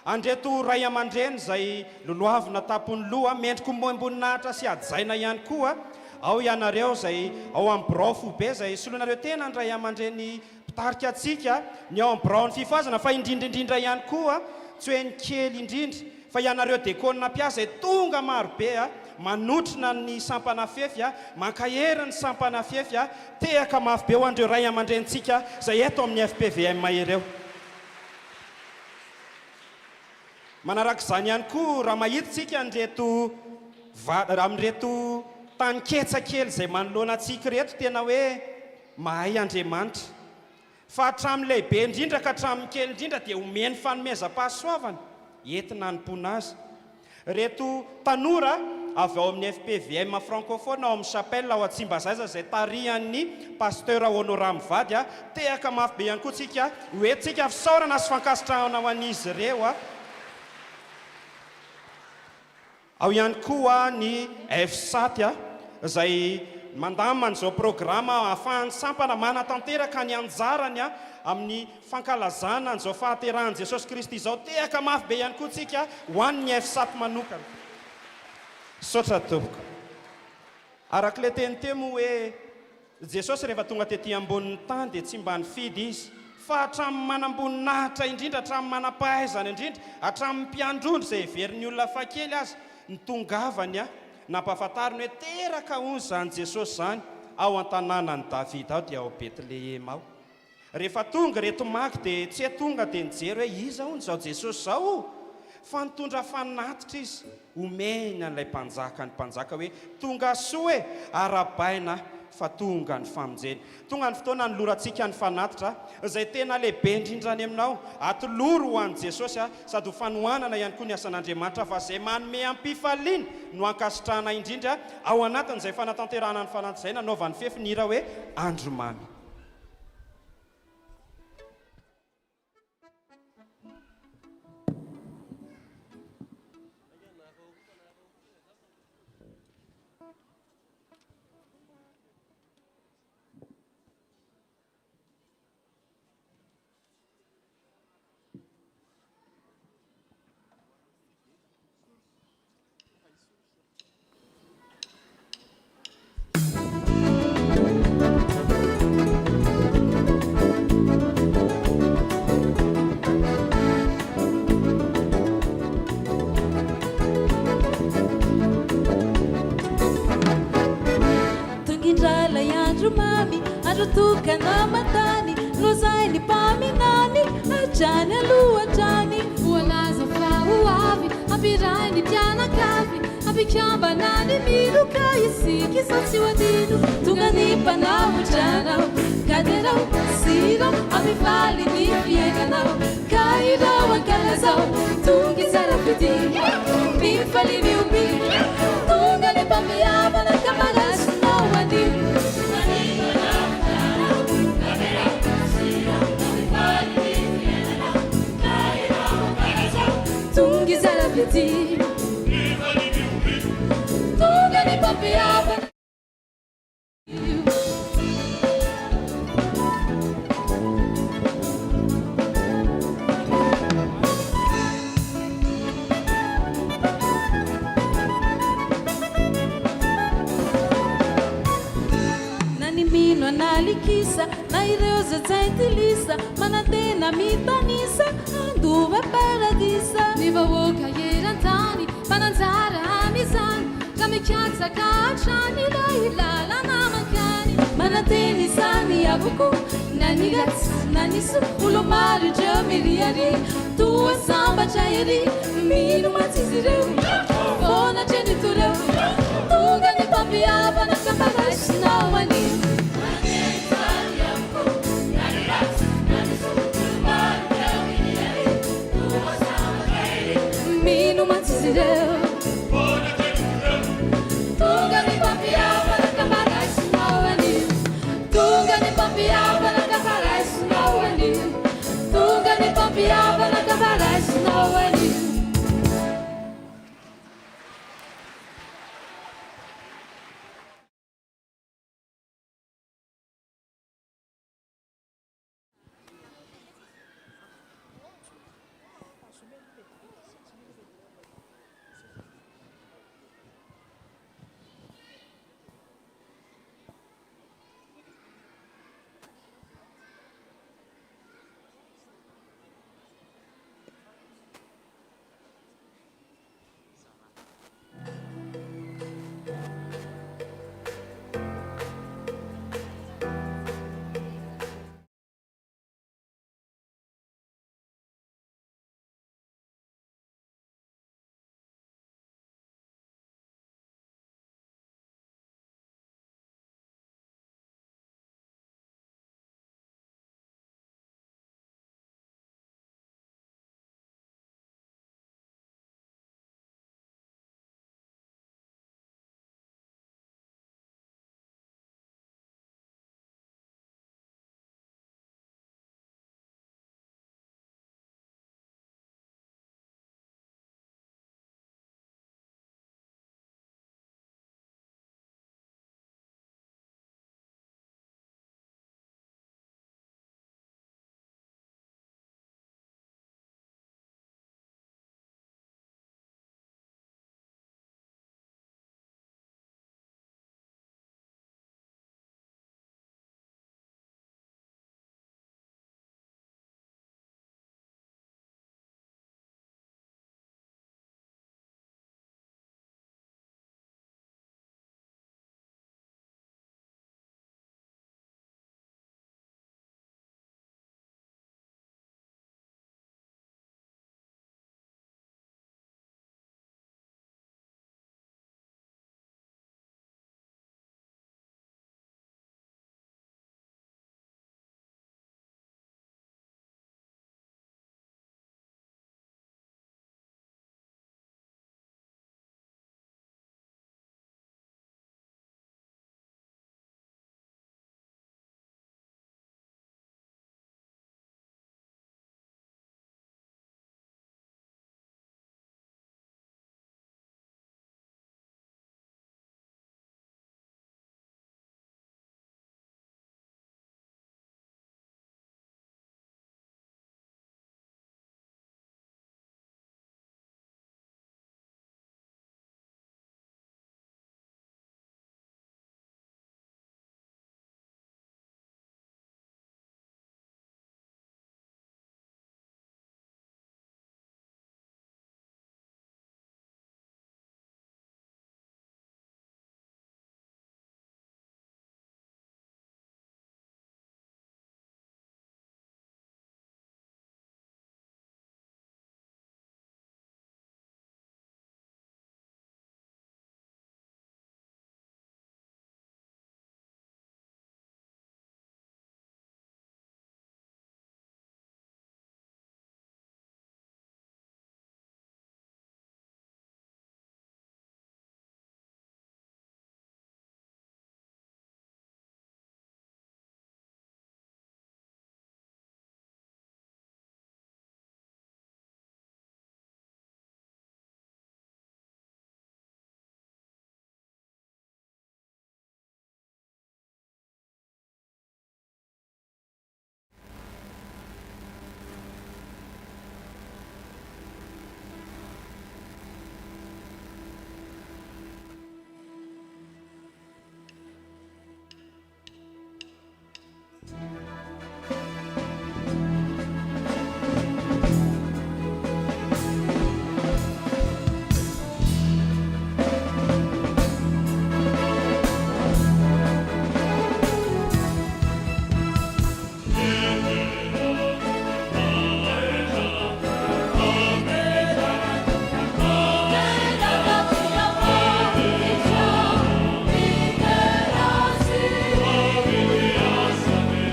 S2: andreto ray aman-dreny zay loloavina tapony loha mendriko moamboninahitra sy ajaina ihany koa. Ao ianareo zay ao amin'ny birao fobe zay solonareo tena ny ray aman-dreny pitarika atsika ny ao amin'ny birao ny fifazana fa indrindraindrindra ihany koa tsy hoe ny kely indrindra fa ianareo dekona mpiasa zay tonga marobe a manotrina ny sampana fefy a mankahery ny sampana fefy a tehaka mafy be ho andreo ray aman-drenitsika zay eto amin'ny FPVM mahereo. Manarak'izany ihany koa raha mahititsika nyreto amin'reto tany ketsakely zay manoloana atsika reto tena hoe mahay Andriamanitra fa hatramin'ny lehibe indrindra ka hatramin'ny kely indrindra dia omeny fanomezam-pahasoavana entina hanompoana azy. Reto tanora avy ao amin'ny FPVM francophone ao amin'ny chapelle ao Atsimbazaza zay tarihan'ny pasteur Honoramy Vady a tehaka mafy be ihany koa tsika hoentsika fisaorana sy fankasitrahana ho an'izy ireo a. Ao ihany koa ny F7 a zay mandamina an'izao programa ahafahany sampana manatanteraka ny anjarany a amin'ny fankalazana an'izao fahaterahan Jesosy Kristy izao tehaka mafy be ihany koa tsika ho an'ny F7 manokana. Saotra tompoko. Arak'ilay teny temo hoe Jesosy rehefa tonga tetỳ ambonin'ny tany dia tsy mba nifidy izy fa hatramin'ny manamboninahitra indrindra hatramin'ny manam-pahaizana indrindra hatramin'ny mpiandrondro zay heverin'ny olona fakely azy ny tongavany a nampahafantariny hoe teraka hono zany Jesosy zany ao an-tanànany Davida ao dia ao Betlehema ao. Rehefa tonga reto maky dia tsy tonga dia nijery hoe iza hono zao Jesosy zao fa nitondra fanatitra izy omeny an'ilay mpanjaka ny mpanjaka hoe tonga soa e arabaina fa tonga ny famonjeny. Tonga ny fotoana ny lorantsika ny fanatitra izay tena lehibe indrindra any aminao atoloro ho an'i Jesosy a sady ho fanohanana ihany koa ny asan'Andriamanitra fa izay manome ampifaliana no ankasitrahana indrindra ao anatin'izay fanatanterahana ny fanatitra izay nanaovan'ny fefy nira hoe andro mamy.
S12: Tukana matani lozaini paminani ajani aluajani
S9: Voalaza flahuavi Apiraini piana kavi Apikyamba nani miluka Isiki satsiwadidu
S12: Tungani panau janau Kaderau sirau Apifali ni fieganau Kairau ankalazau Tungi sarapiti Pifali miubi Tungani pamiaba na kamagasu nawadi Tungi zarapiti Tunga ni papiaba Nani mino analikisa na ireuza zaitilisa manatena mitanisa anduva paradisa
S9: Nivawoka yerantani Pananzara amizani Kamikyatsa kachani Lailala namakani
S12: Manateni sani abuku Nani gats, nani su Ulo maru jamiriari Tua samba chayari Minu matizireu Kona genitureu Tunga ni papiaba na kapagash nawani Minu matizireu Tunga ni papiaba na kapagash nawani Tunga ni papiaba na kapagash nawani Tunga ni papiaba na kapagash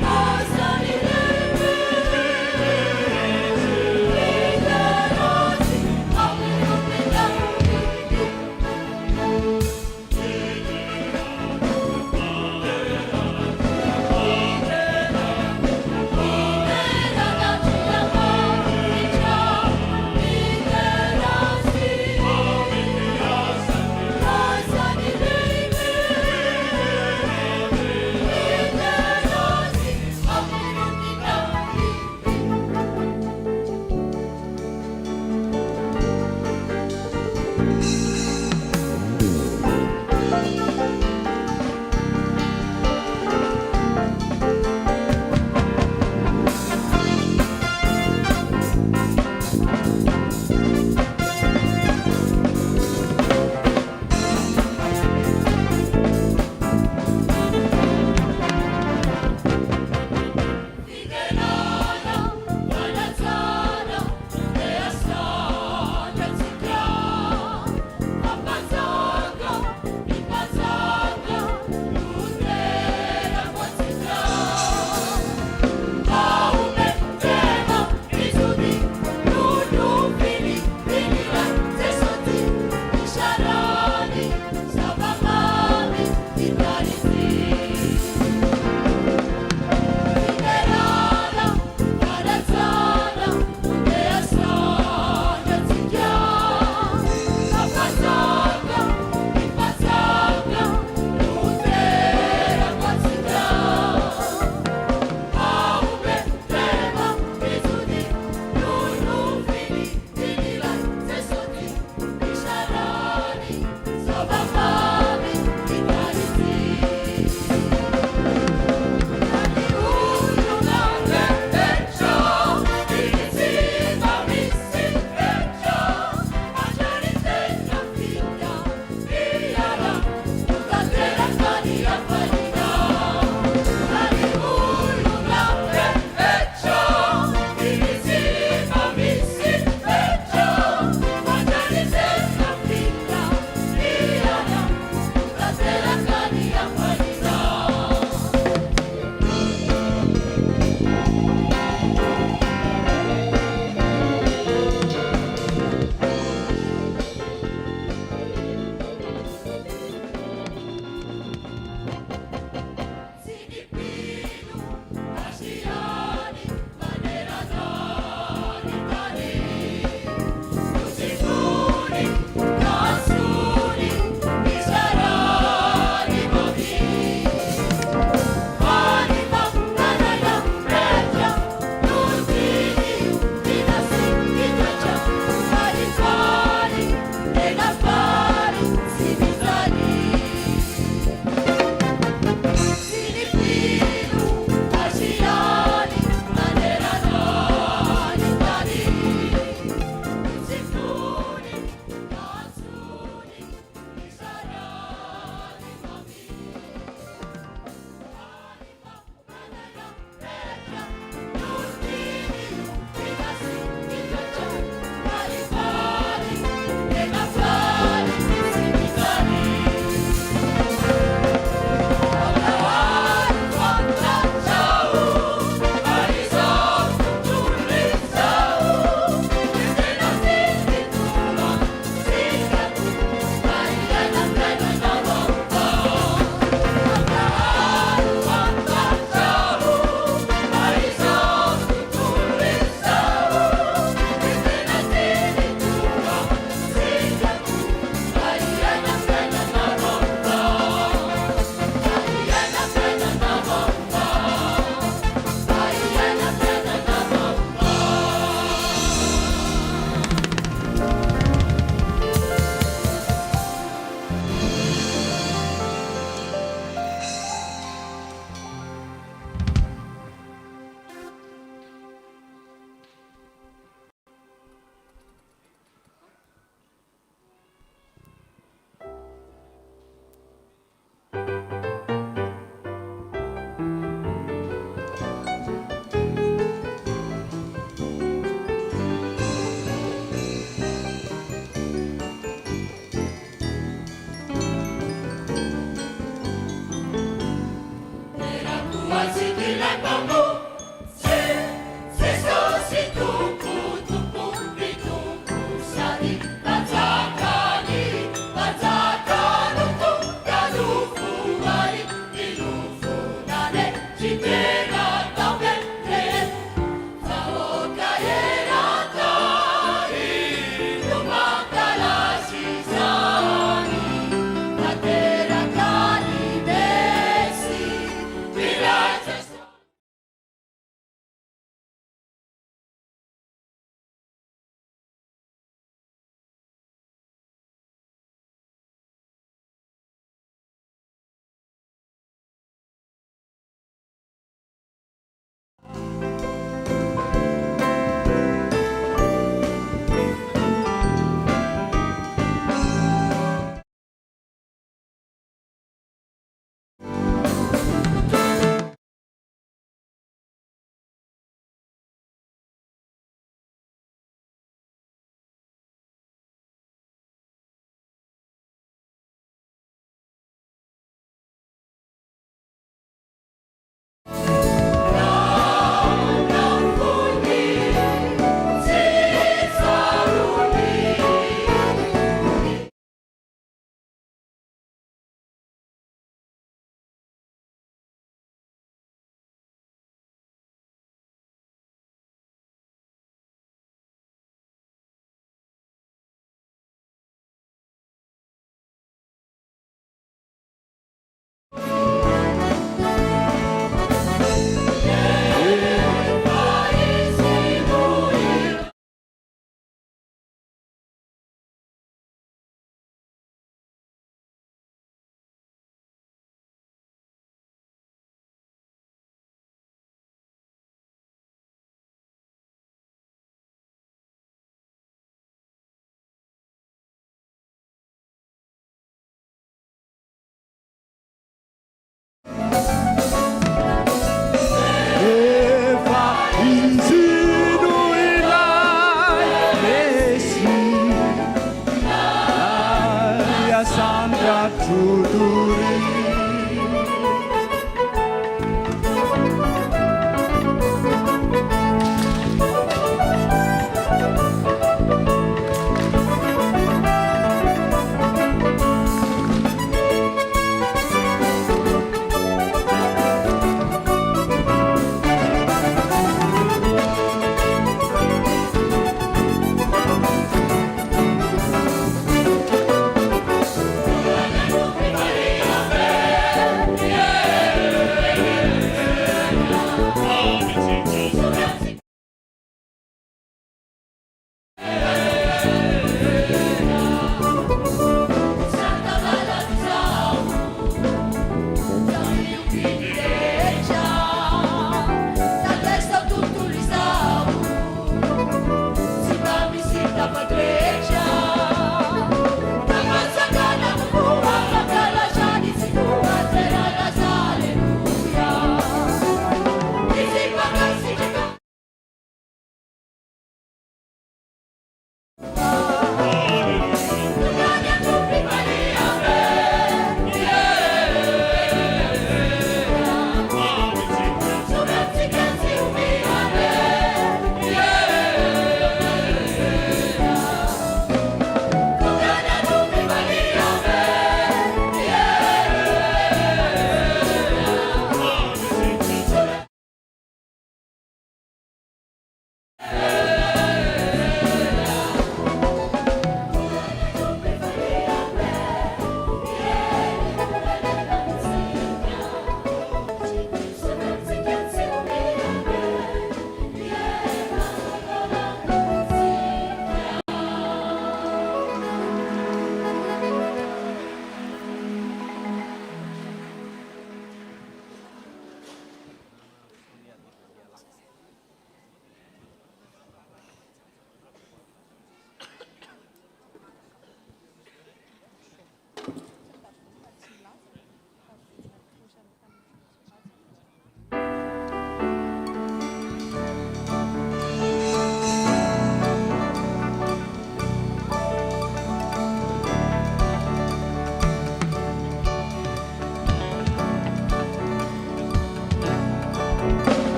S12: Oh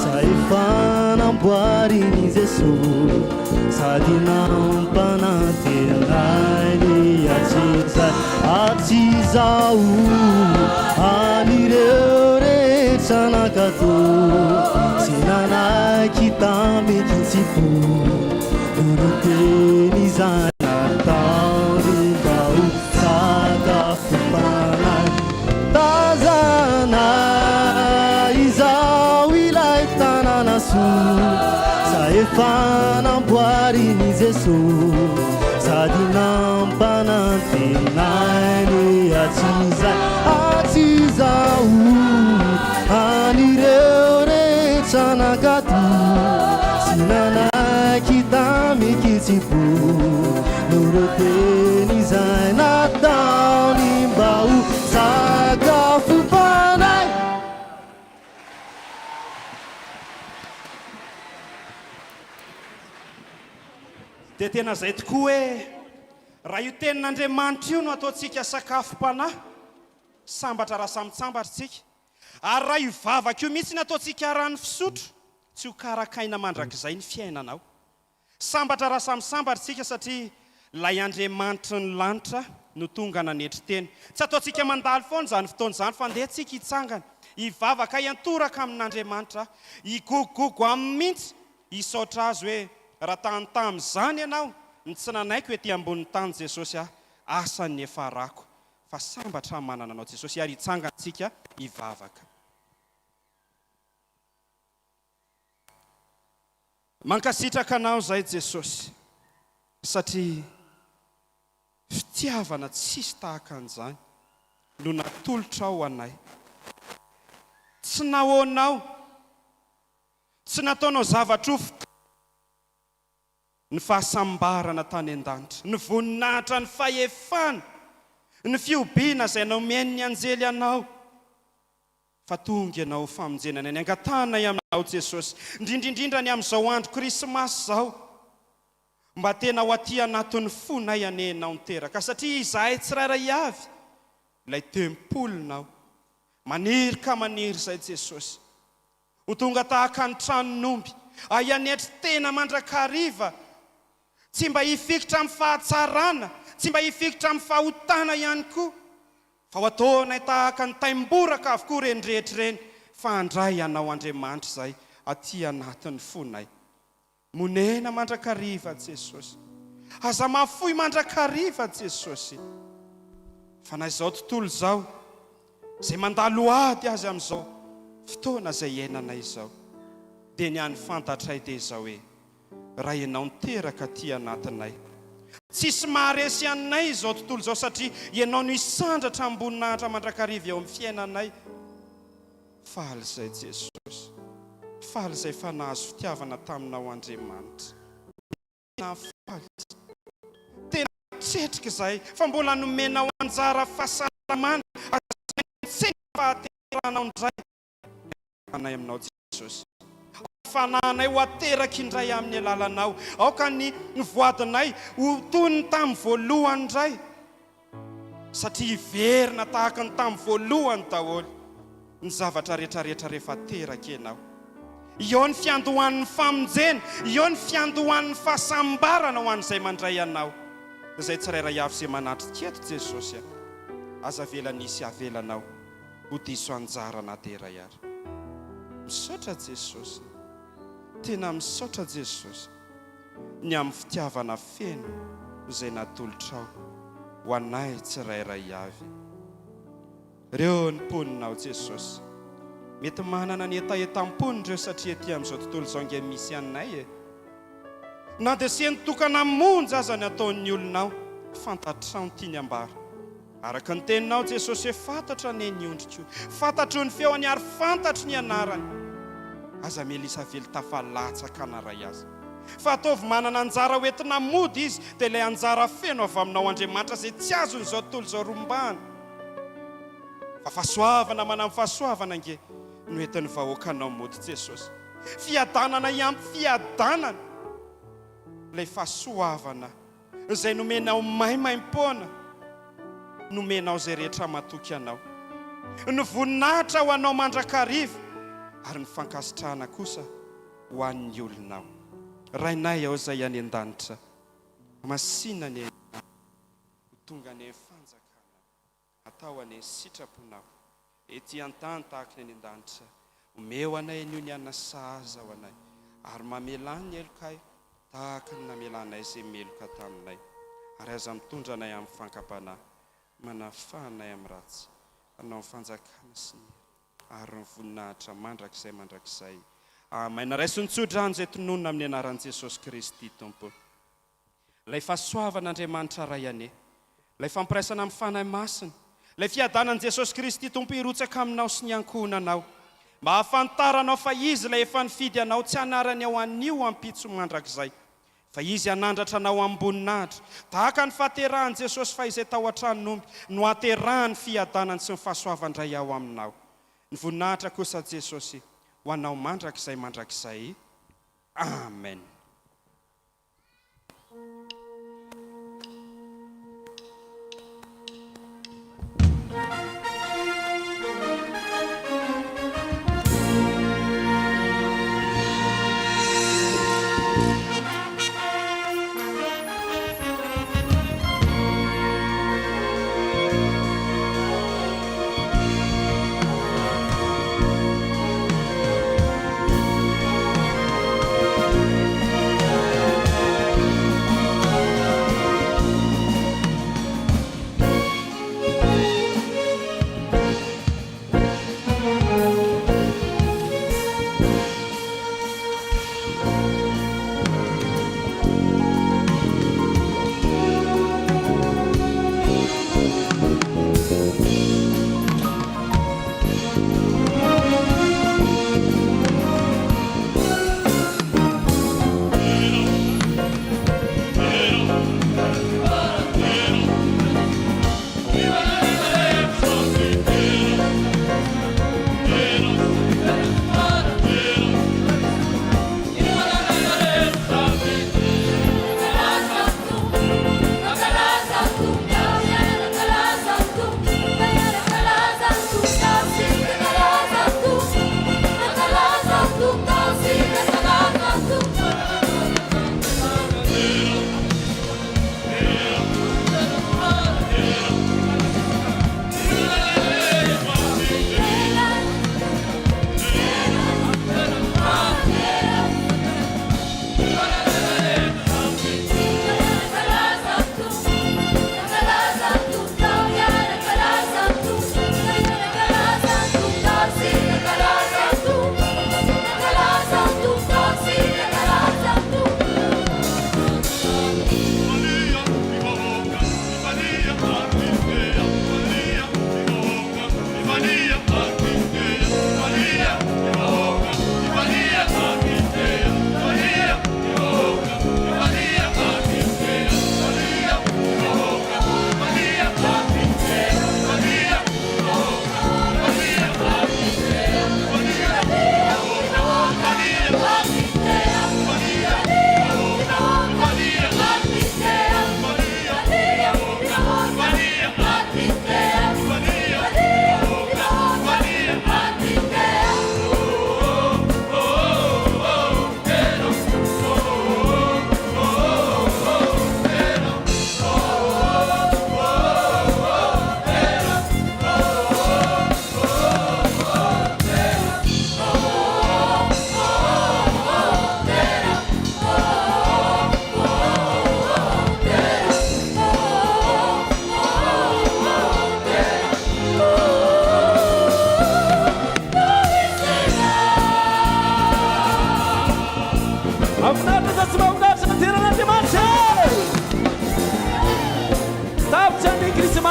S13: Zay fanamboariny Jesosy sady nampanantenay ny atsizay atsy zao anireo rehetra nakato sy nanaiky tamekitsiko noroteny izay nataony mbao sakafompanay tazana izao ilay tanàna soa sa efa namboariny Jesosy sady nampanantenay ny atsy zao anireo rehetra nakato sy nanaiky tamekitsiko noroteny izay nataony mba ho sakafompanay.
S2: dia tena zay tokoa hoe raha io tenin'Andriamanitra io no ataontsika sakafom-panahy sambatra raha samitsambatra tsika ary raha io vavaka io mihitsy ny ataontsika rano fisotro tsy ho karakaina mandrakizay ny fiainanao sambatra raha samisambatra tsika satria lay Andriamanitra ny lanitra no tonga nanetry teny tsy ataontsika mandalo foana zany fotoana zany fa ndeha tsika hitsangana hivavaka hiantoraka amin'Andriamanitra higogogo amin'ny mihitsy hisaotra azy hoe raha tany zany ianao ny tsy nanaiky hoe ty ambony tany Jesosy asany efa rako fa sambatra manana anao Jesosy ary hitsangantsika hivavaka. Mankasitraka anao zay Jesosy satria fitiavana tsisy tahaka an'izany no natolotra ao anay tsy nahoanao tsy nataonao zavatra ho ny fahasambarana tany an-danitra ny voninahitra ny fahefana ny fiobiana izay nomeny ny anjely anao fa tonga ianao famonjenana ny angatana aminao Jesosy indrindraindrindra ny amin'izao andro krismasy zao mba tena ho aty anatin'ny fonay anenao niteraka satria izahay tsirairay avy ilay tempolinao maniry ka maniry zay Jesosy ho tonga tahaka ny tranon'omby ahianetry tena mandrakariva tsy mba hifikitra amin'ny fahatsarana tsy mba hifikitra amin'ny fahotana ihany koa fa ho ataonay tahaka ny taimboraka avokoa reny rehetra reny fa andray anao Andriamanitra zay aty anatin'ny fonay monena mandrakariva Jesosy aza mafoy mandrakariva Jesosy fa na izao tontolo zao zay mandalo ady azy amin'izao fotoana zay iainanay izao dia ny any fantatray dia izao hoe raha ianao niteraka aty anatinay tsisy maharesy anay izao tontolo izao satria ianao no isandratra amboninahitra mandrakariva eo amin'ny fiainanay faly zay Jesosy faly zay fa nahazo fitiavana taminao Andriamanitra tena tsetrika zay fa mbola nomenao anjara fahasalamana fahateranao ndray anay aminao Jesosy fananay ho ateraky indray amin'ny alalanao aoka ny voadinay ho tony tamin'ny voalohany indray satria hiverina tahaka ny tamin'ny voalohany daholo ny zavatra rehetrarehetra rehefa teraka ianao eo ny fiandohan'ny famonjena eo ny fiandohan'ny fahasambarana ho an'izay mandray anao izay tsirairay avy izay manatrika eto Jesosy aza avela nisy avelanao ho diso anjara na deray ary misaotra Jesosy tena misaotra Jesosy ny amin'ny fitiavana feno izay natolotrao ho anay tsirairay avy reo ny mponinao Jesosy mety manana ny etaetam-pony ireo satria ety amin'izao tontolo izao nge misy anay na dia sy nitokana monja aza ny ataon'ny olonao fantatrao tiany ambara araka ny teninao Jesosy hoe fantatra ny ondriko fantatro ny feony ary fantatro ny anarany aza melisa vely tafalatsaka anaray azy fa ataovy manana anjara hoentina mody izy dia ilay anjara feno avy aminao Andriamanitra izay tsy azon'izao tontolo izao rombana fa fahasoavana manamy fahasoavana nge no entin'ny vahoakanao mody Jesosy fiadanana iampy fiadanana ilay fahasoavana izay nomenao maimaim-poana nomenao izay rehetra matoky anao ny voninahitra ho anao mandrakariva ary ny fankasitrahana kosa ho an'ny olonao. Rainay ao izay any an-danitra, masina ny ho tonga ny fanjakana, atao any sitraponao ety an-tany tahaka ny an-danitra. Omeo anay an'io ny ana sahaza ho anay, ary mamelany ny elokay tahaka ny namelanay izay meloka taminay, ary aza mitondra anay amin'ny fankapanahy, manafahanay amin'ny ratsy, anao ny fanjakana sy ny ary ny voninahitra mandrakizay. Amen. Raisy ny tsodrano izay tononona amin'ny anaran'i Jesosy Kristy Tompo. Ilay fahasoavan'Andriamanitra ray ane, ilay fampiraisana amin'ny fanahy masina, ilay fiadanan'i Jesosy Kristy Tompo hirotsaka aminao sy ny ankohonanao, mba hafantaranao fa izy ilay efa nifidy anao, tsy hanarany ao an'io ampitso mandrakizay, fa izy hanandratra anao amboninahitra, tahaka ny fahaterahan'i Jesosy fa izay tao an-tranon'omby no haterahany fiadanany sy ny fahasoavandray ao aminao. Ny voninahitra kosa Jesosy ho anao mandrakizay. Amen.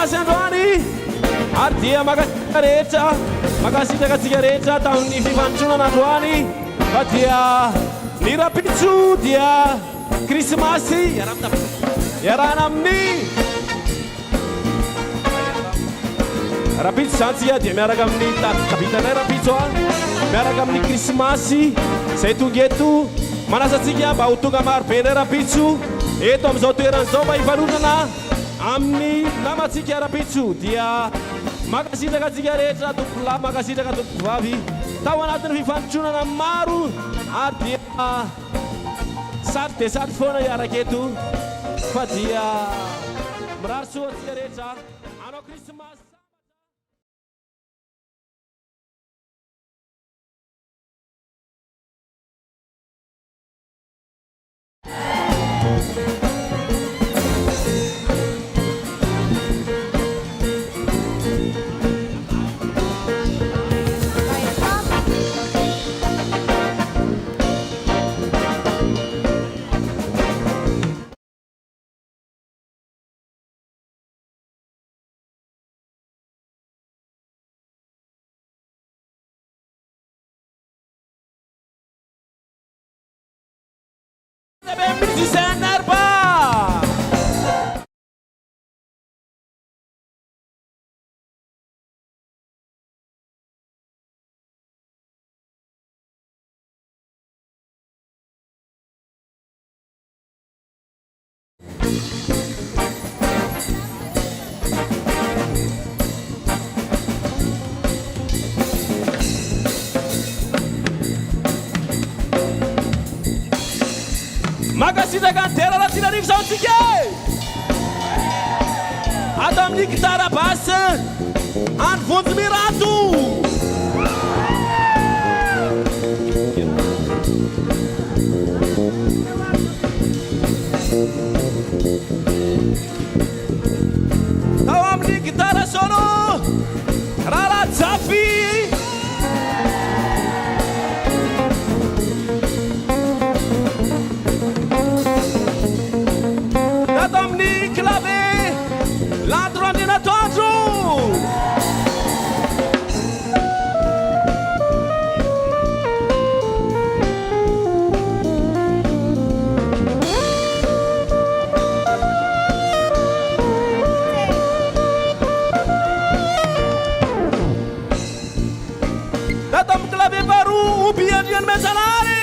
S14: Androany ary dia makasitraka rehetra makasitraka antsika rehetra tamin'ny fifanontronana androany fa dia ny rapitso dia krismasy iarahana amin'ny rapitso zany tsika dia miaraka amin'ny tavitanay rapitso a miaraka amin'ny krismasy zay tonga eto manasantsika mba ho tonga marobe nay rapitso eto amin'izao toeran'izao mba hivarotana amin'ny namatsika rapitso dia makasitraka antsika rehetra tompolahy makasitraka tompovavy tao anatin'ny fifandotronana maro ary dia sady dia sady foana iaraka eto fa dia mirary soa atsika rehetra anao krismasy. Musicien Nerba! Makasita kantera raha tianarivo zao antsika atao amin'ny gitara basse any vonjy mirato tao amin'ny gitara solo Rara Jafy Dominique Clavé, l'endroit de notre jour. Dominique Clavé baru bien bien mezzanari.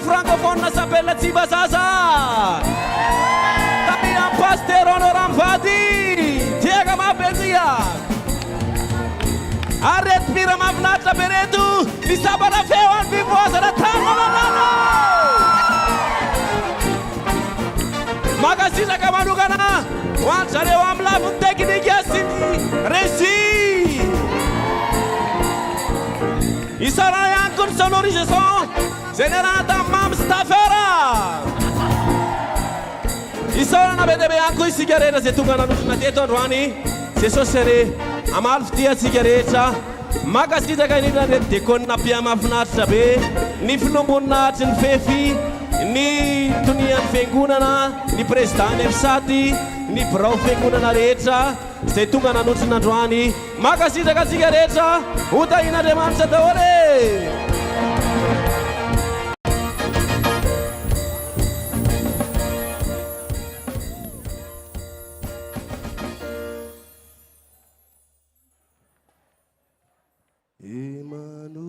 S14: Francophone s'appelle Tibazaza. Tapi un pasteur honorant Fadi. Tiaga ma benzia. Arrête pira ma vnata beretu. Di sabara fewan vivosa da tamalano. Magazine kamanugana. Wan sare wam lavun teknik yasini. Resi. Isara yang kun sonorisation. Generata mam stafera. Isora na bede bianco e sigareta se tu kana na teto rwani. Se so sere amal ftia sigareta. Magasita kani na de kon na pia mafnat be. Ni flumbunat in fefi. Ni tunian fenguna na ni prestane fsati. Ni brau fenguna na recha. Se tu kana na rwani. Magasita ka sigareta. Uta ina de mansa dore.
S13: Emmanuel.